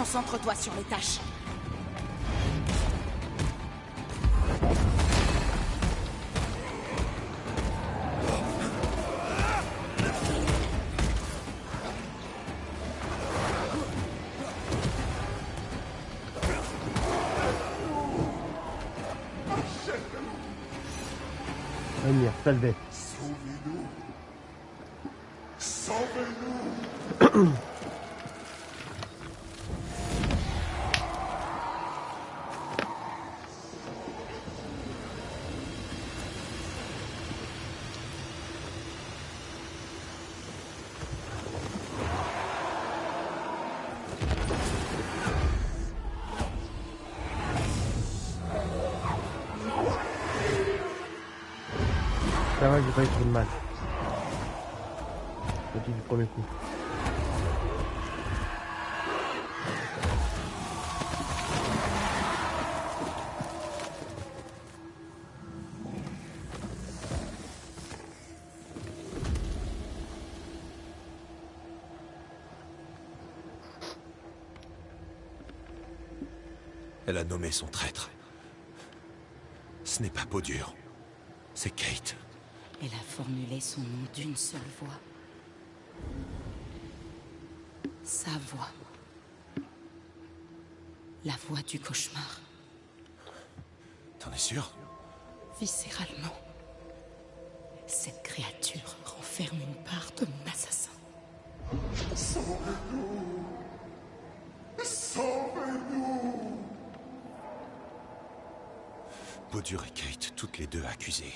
Concentre-toi sur les tâches. Venir, salve. Sauvez-nous. Sauvez-nous. Ça va, j'ai pas eu trop de mal. Petit du premier coup. Elle a nommé son traître. Ce n'est pas Podur. C'est Kate. Elle a formulé son nom d'une seule voix. Sa voix. La voix du cauchemar. T'en es sûr? Viscéralement. Cette créature renferme une part de mon assassin. Sauvez-nous. Sauvez-nous. Podur et Kate, toutes les deux accusées.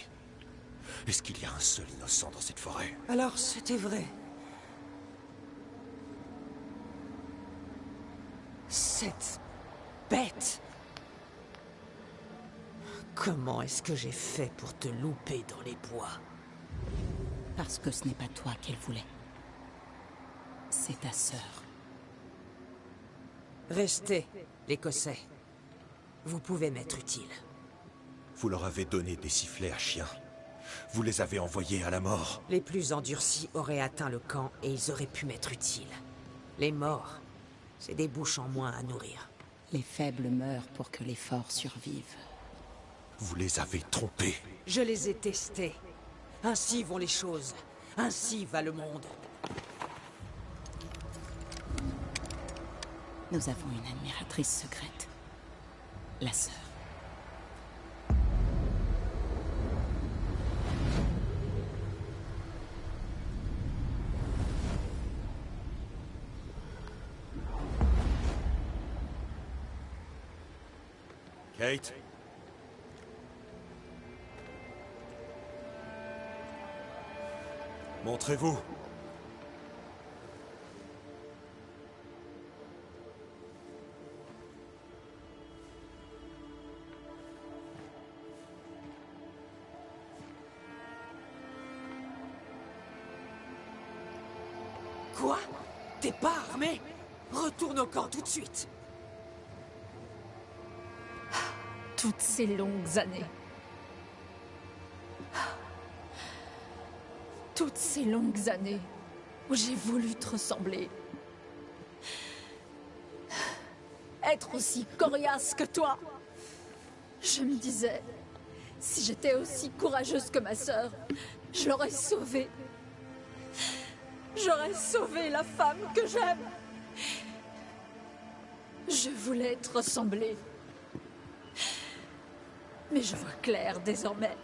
Est-ce qu'il y a un seul innocent dans cette forêt? Alors, c'était vrai. Cette bête. Comment est-ce que j'ai fait pour te louper dans les bois? Parce que ce n'est pas toi qu'elle voulait. C'est ta sœur. Restez, l'Écossais. Vous pouvez m'être utile. Vous leur avez donné des sifflets à chiens. Vous les avez envoyés à la mort. Les plus endurcis auraient atteint le camp et ils auraient pu m'être utiles. Les morts, c'est des bouches en moins à nourrir. Les faibles meurent pour que les forts survivent. Vous les avez trompés. Je les ai testés. Ainsi vont les choses. Ainsi va le monde. Nous avons une admiratrice secrète. La sœur. Kate? Montrez-vous. Quoi? T'es pas armé? Retourne au camp tout de suite. Toutes ces longues années. Toutes ces longues années où j'ai voulu te ressembler. Être aussi coriace que toi. Je me disais, si j'étais aussi courageuse que ma sœur, je l'aurais sauvée. J'aurais sauvé la femme que j'aime. Je voulais te ressembler. Mais je vois clair désormais.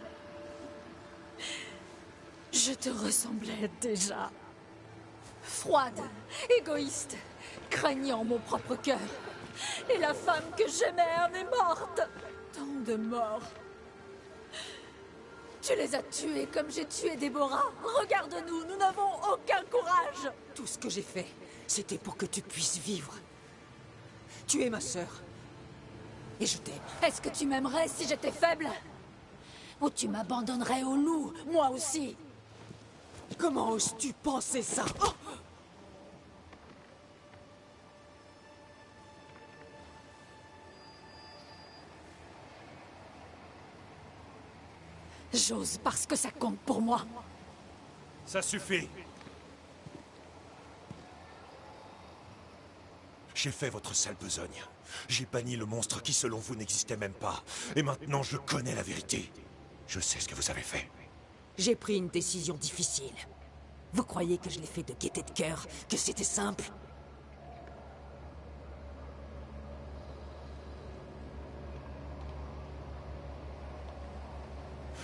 Je te ressemblais déjà. Froide, égoïste, craignant mon propre cœur. Et la femme que j'aimais en est morte. Tant de morts. Tu les as tués comme j'ai tué Déborah. Regarde-nous, nous n'avons aucun courage. Tout ce que j'ai fait, c'était pour que tu puisses vivre. Tu es ma sœur. Et je t'aime. Est-ce que tu m'aimerais si j'étais faible? Ou tu m'abandonnerais au loup, moi aussi? Comment oses-tu penser ça? Oh! J'ose parce que ça compte pour moi. Ça suffit. J'ai fait votre sale besogne. J'ai banni le monstre qui, selon vous, n'existait même pas. Et maintenant, je connais la vérité. Je sais ce que vous avez fait. J'ai pris une décision difficile. Vous croyez que je l'ai fait de gaieté de cœur, que c'était simple?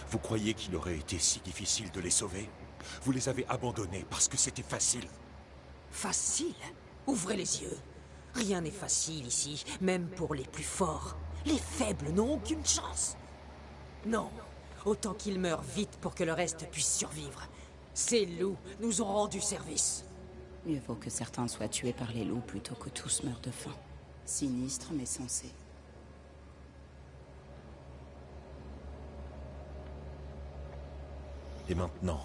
Vous croyez qu'il aurait été si difficile de les sauver? Vous les avez abandonnés parce que c'était facile. Facile? Ouvrez les yeux. Rien n'est facile ici, même pour les plus forts. Les faibles n'ont aucune chance. Non, autant qu'ils meurent vite pour que le reste puisse survivre. Ces loups nous ont rendu service. Mieux vaut que certains soient tués par les loups plutôt que tous meurent de faim. Sinistre mais sensé. Et maintenant,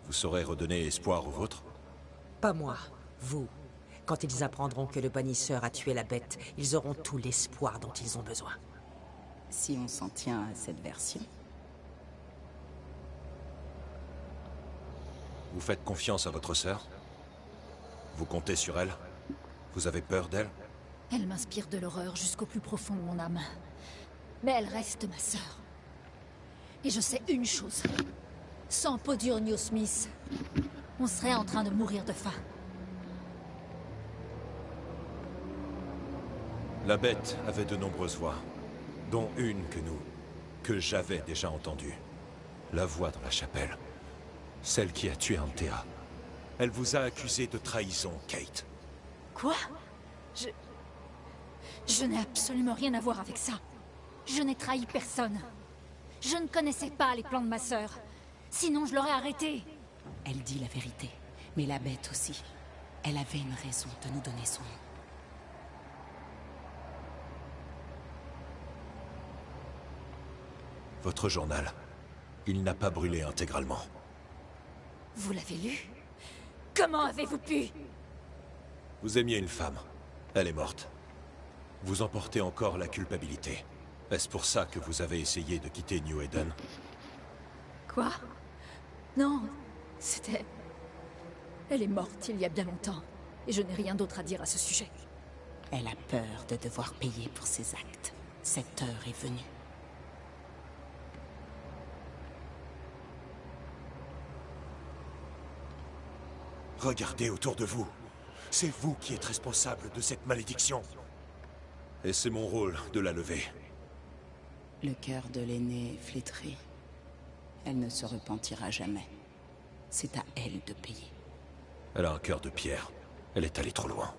vous saurez redonner espoir aux vôtres? Pas moi, vous. Quand ils apprendront que le bannisseur a tué la bête, ils auront tout l'espoir dont ils ont besoin. Si on s'en tient à cette version. Vous faites confiance à votre sœur? Vous comptez sur elle? Vous avez peur d'elle? Elle m'inspire de l'horreur jusqu'au plus profond de mon âme. Mais elle reste ma sœur. Et je sais une chose. Sans Podur Smith, on serait en train de mourir de faim. La bête avait de nombreuses voix, dont une que j'avais déjà entendue. La voix dans la chapelle. Celle qui a tué Antea. Elle vous a accusé de trahison, Kate. Quoi? Je n'ai absolument rien à voir avec ça. Je n'ai trahi personne. Je ne connaissais pas les plans de ma sœur. Sinon, je l'aurais arrêtée. Elle dit la vérité, mais la bête aussi. Elle avait une raison de nous donner son nom. Votre journal, il n'a pas brûlé intégralement. Vous l'avez lu? Comment avez-vous pu? Vous aimiez une femme. Elle est morte. Vous en portez encore la culpabilité. Est-ce pour ça que vous avez essayé de quitter New Eden? Quoi? Non, c'était... Elle est morte il y a bien longtemps. Et je n'ai rien d'autre à dire à ce sujet. Elle a peur de devoir payer pour ses actes. Cette heure est venue. Regardez autour de vous. C'est vous qui êtes responsable de cette malédiction. Et c'est mon rôle de la lever. Le cœur de l'aînée est flétri. Elle ne se repentira jamais. C'est à elle de payer. Elle a un cœur de pierre. Elle est allée trop loin.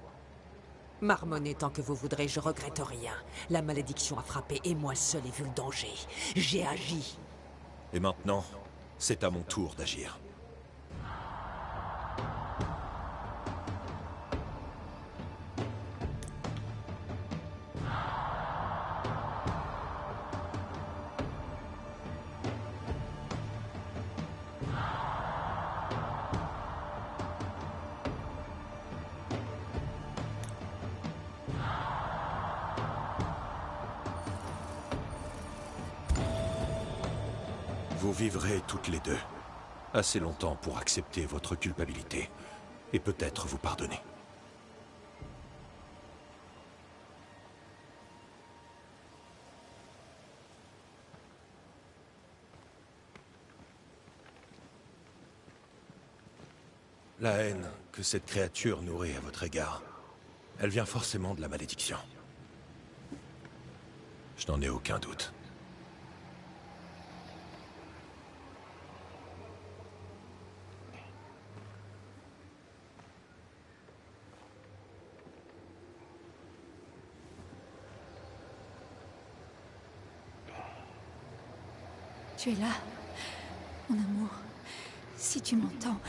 Marmonnez tant que vous voudrez, je regrette rien. La malédiction a frappé et moi seul ai vu le danger. J'ai agi. Et maintenant, c'est à mon tour d'agir. Vous vivrez toutes les deux. Assez longtemps pour accepter votre culpabilité. Et peut-être vous pardonner. La haine que cette créature nourrit à votre égard, elle vient forcément de la malédiction. Je n'en ai aucun doute. Tu es là, mon amour. Si tu m'entends...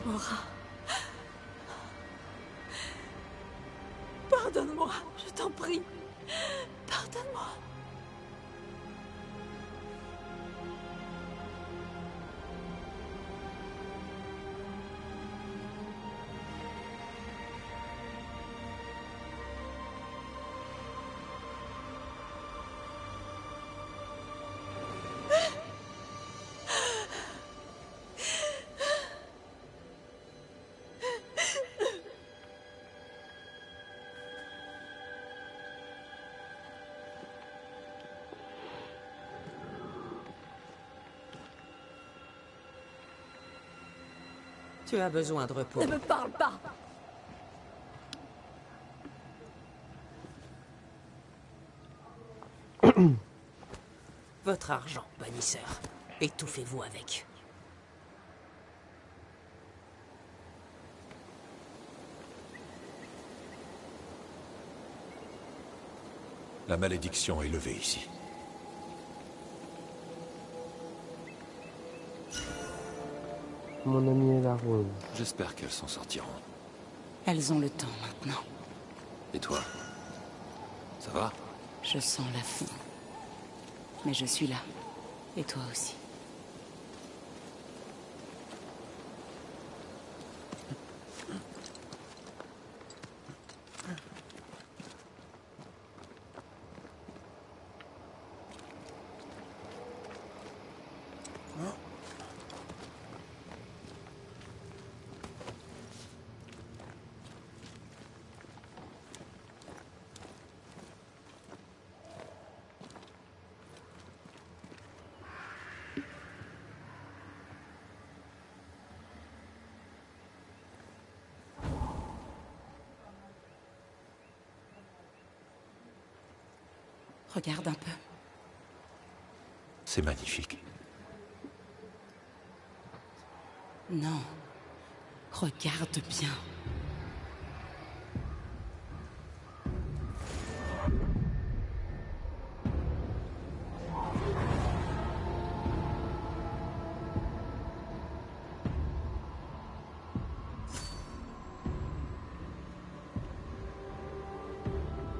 Mora. Pardonne-moi, je t'en prie. Pardonne-moi. Tu as besoin de repos. Ne me parle pas. Votre argent, bannisseur. Étouffez-vous avec. La malédiction est levée ici. Mon ami est la rose. J'espère qu'elles s'en sortiront. Elles ont le temps maintenant. Et toi? Ça va? Je sens la fin. Mais je suis là. Et toi aussi. Regarde un peu. C'est magnifique. Non. Regarde bien.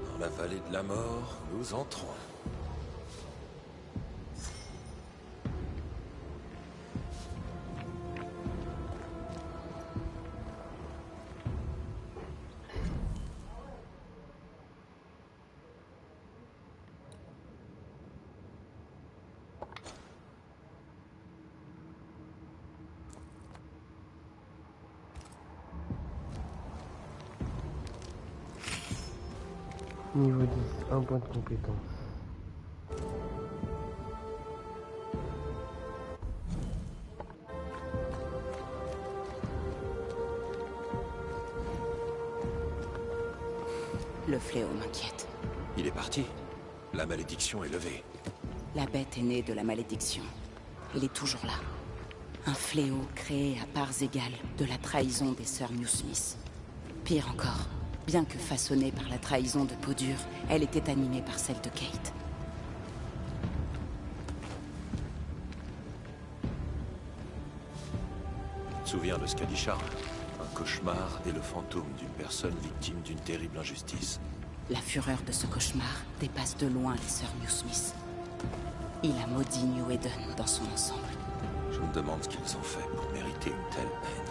Dans la vallée de la mort, nous entrons. Niveau 10, un point de compétence. Le fléau m'inquiète. Il est parti. La malédiction est levée. La bête est née de la malédiction. Il est toujours là. Un fléau créé à parts égales de la trahison des sœurs Newsmith. Pire encore, bien que façonnée par la trahison de Peau-Dure, elle était animée par celle de Kate. Tu te souviens de ce qu'a dit Charles? Un cauchemar est le fantôme d'une personne victime d'une terrible injustice. La fureur de ce cauchemar dépasse de loin les sœurs Newsmith. Il a maudit New Eden dans son ensemble. Je me demande ce qu'ils ont fait pour mériter une telle haine.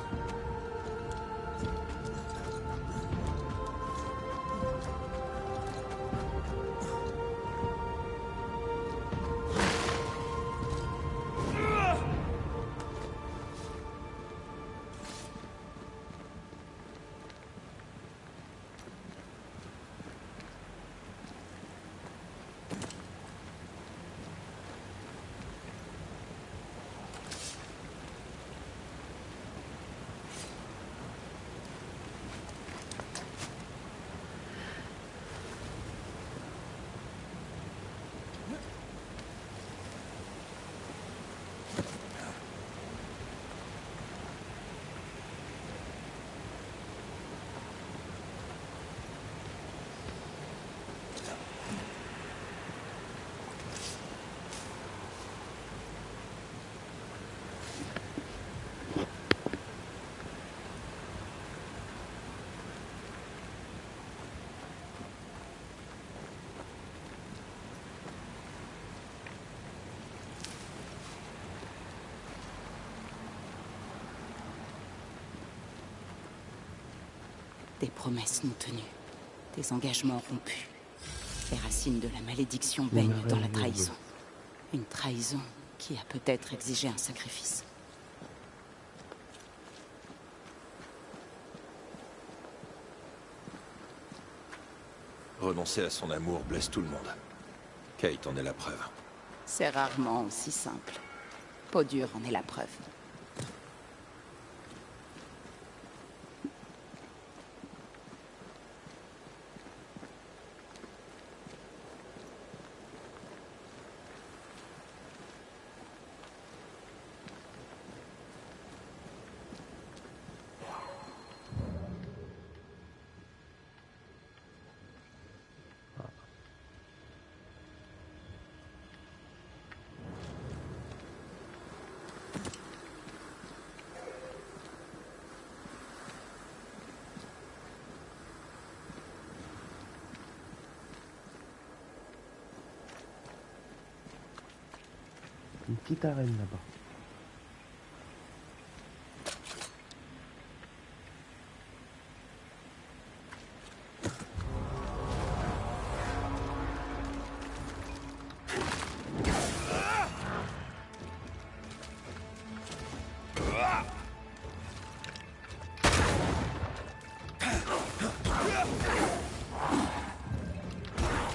Des promesses non tenues. Des engagements rompus. Les racines de la malédiction baignent dans la trahison. Une trahison qui a peut-être exigé un sacrifice. Renoncer à son amour blesse tout le monde. Kate en est la preuve. C'est rarement aussi simple. Peau dure en est la preuve. Une petite arène là-bas.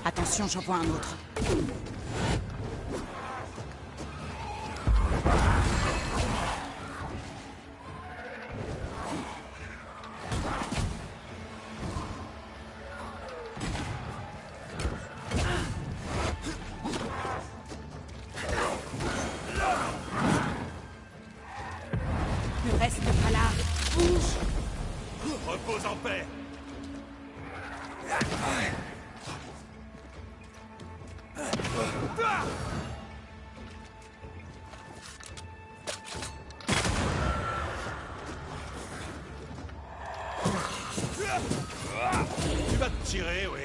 Attention, j'en vois un autre. Ne reste pas là. Bouge. Repose en paix. Tu vas te tirer, oui.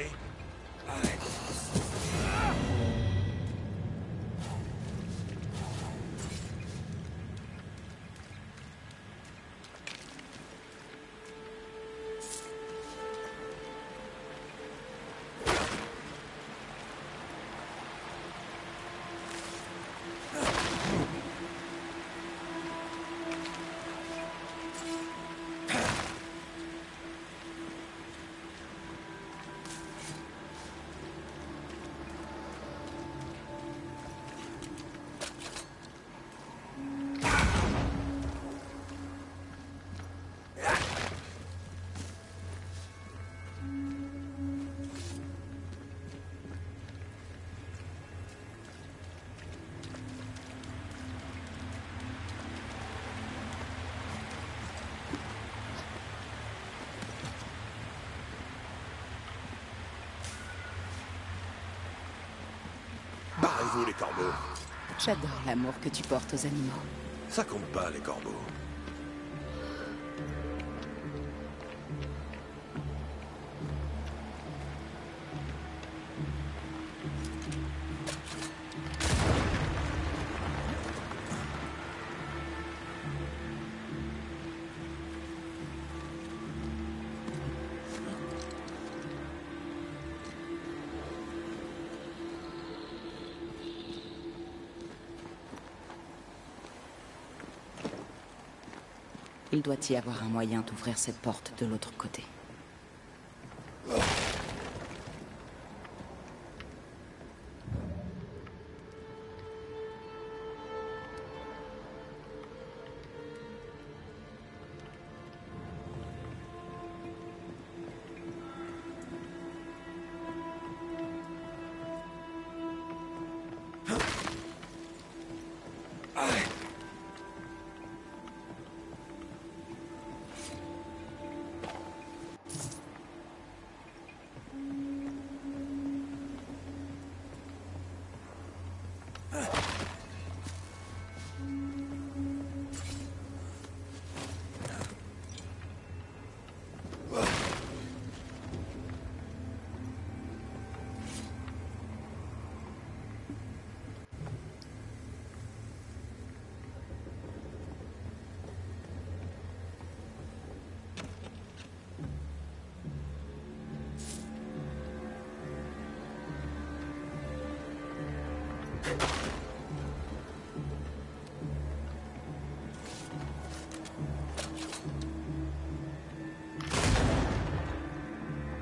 Barrez-vous, les corbeaux. J'adore l'amour que tu portes aux animaux. Ça compte pas, les corbeaux. Il doit y avoir un moyen d'ouvrir cette porte de l'autre côté.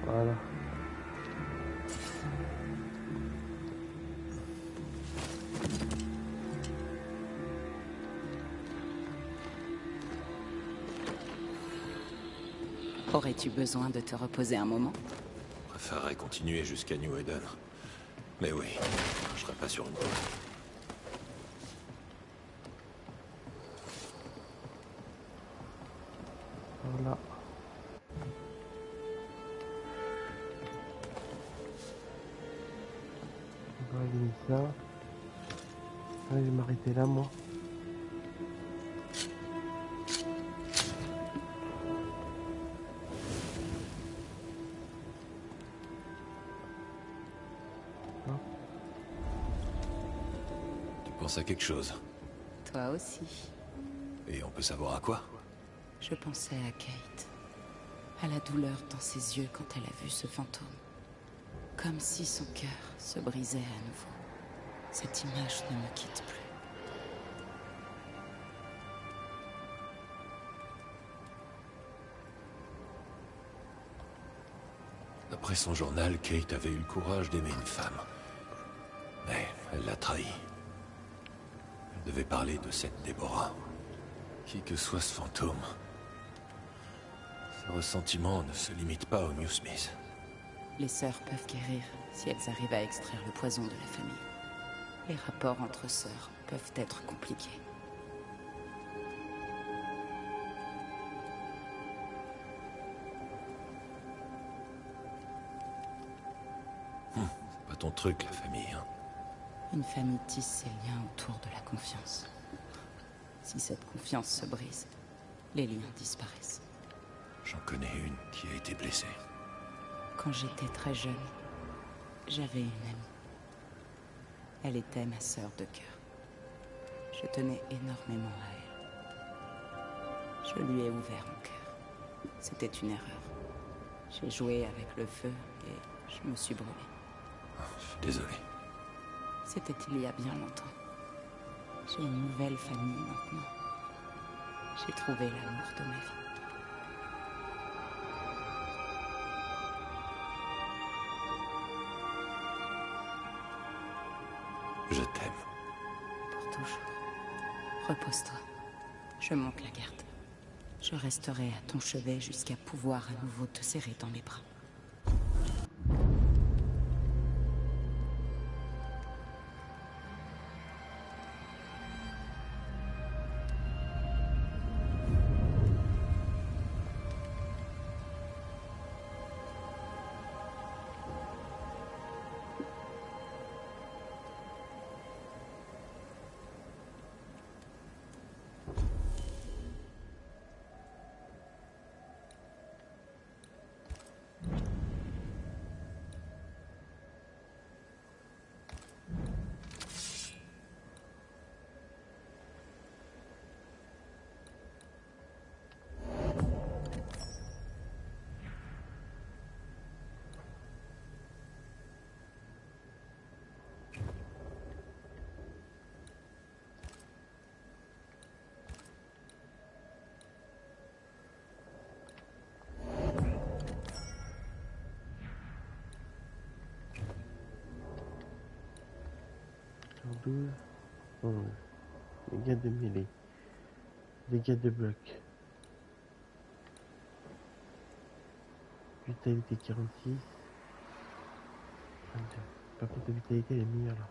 Voilà. Aurais-tu besoin de te reposer un moment? Je préférerais continuer jusqu'à New Eden. Mais oui, je serai pas sur une pause. Voilà. On va régler ça. Ah, je vais m'arrêter là, moi. Tu penses à quelque chose? Toi aussi. Et on peut savoir à quoi? Je pensais à Kate. À la douleur dans ses yeux quand elle a vu ce fantôme. Comme si son cœur se brisait à nouveau. Cette image ne me quitte plus. D'après son journal, Kate avait eu le courage d'aimer une femme. Mais elle l'a trahi. Elle devait parler de cette Déborah. Qui que soit ce fantôme. Ses ressentiments ne se limitent pas au New Smith. Les sœurs peuvent guérir si elles arrivent à extraire le poison de la famille. Les rapports entre sœurs peuvent être compliqués. C'est pas ton truc, la famille, hein? Une famille tisse ses liens autour de la confiance. Si cette confiance se brise, les liens disparaissent. J'en connais une qui a été blessée. Quand j'étais très jeune, j'avais une amie. Elle était ma sœur de cœur. Je tenais énormément à elle. Je lui ai ouvert mon cœur. C'était une erreur. J'ai joué avec le feu et je me suis brûlée. Je suis désolé. C'était il y a bien longtemps. J'ai une nouvelle famille maintenant. J'ai trouvé l'amour de ma vie. Je t'aime. Pour toujours. Repose-toi. Je monte la garde. Je resterai à ton chevet jusqu'à pouvoir à nouveau te serrer dans mes bras. Sur 12, 11. Dégâts de mêlée. Dégâts de bloc. Vitalité 46. 22. Par contre, la vitalité elle est meilleure là.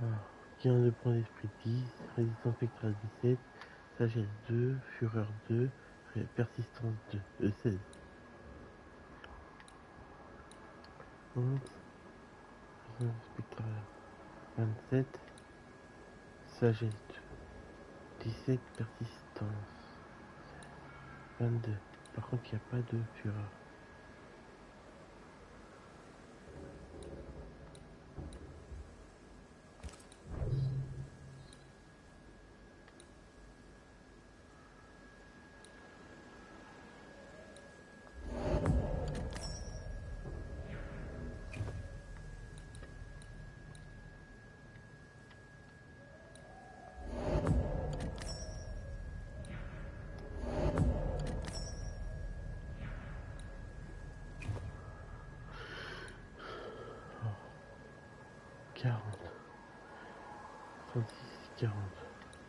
Alors, 15 de points d'esprit 10, résistance spectrale 17, sagesse 2, fureur 2, persistance 2, 16. 11, spectre 27, sagesse 2, 17, persistance 22. Par contre, il n'y a pas de fureur.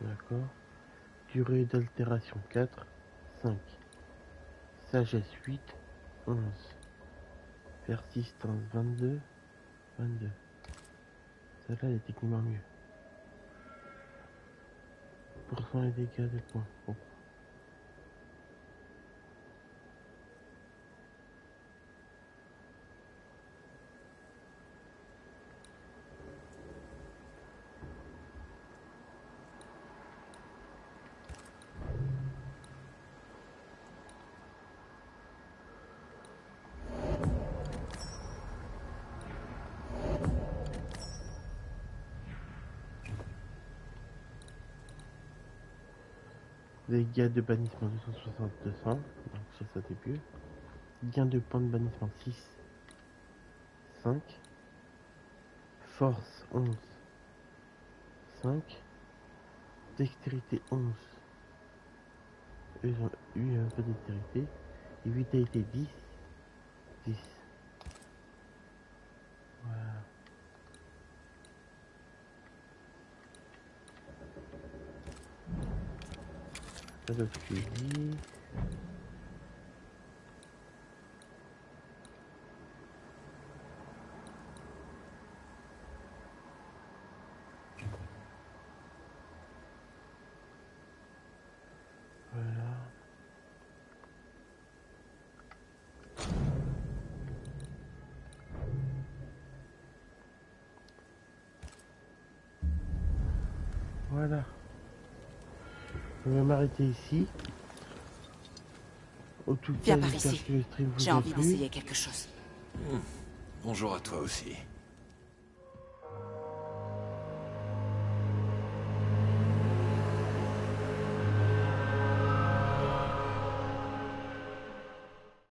D'accord. Durée d'altération 4, 5. Sagesse 8, 11. Persistance 22, 22. Celle-là elle est techniquement mieux. Pourcent les dégâts des points. Bon. Dégâts de bannissement 260, 200, donc ça début. Gain de points de bannissement 6, 5. Force 11, 5. Dextérité 11. Eux ils ont eu un peu de dextérité. Et vitalité 10, 10. Voilà. Ça doit se dire. Voilà. Voilà. Je vais m'arrêter ici. Au tout cas, Viens par ici. J'ai envie d'essayer quelque chose. Bonjour à toi aussi.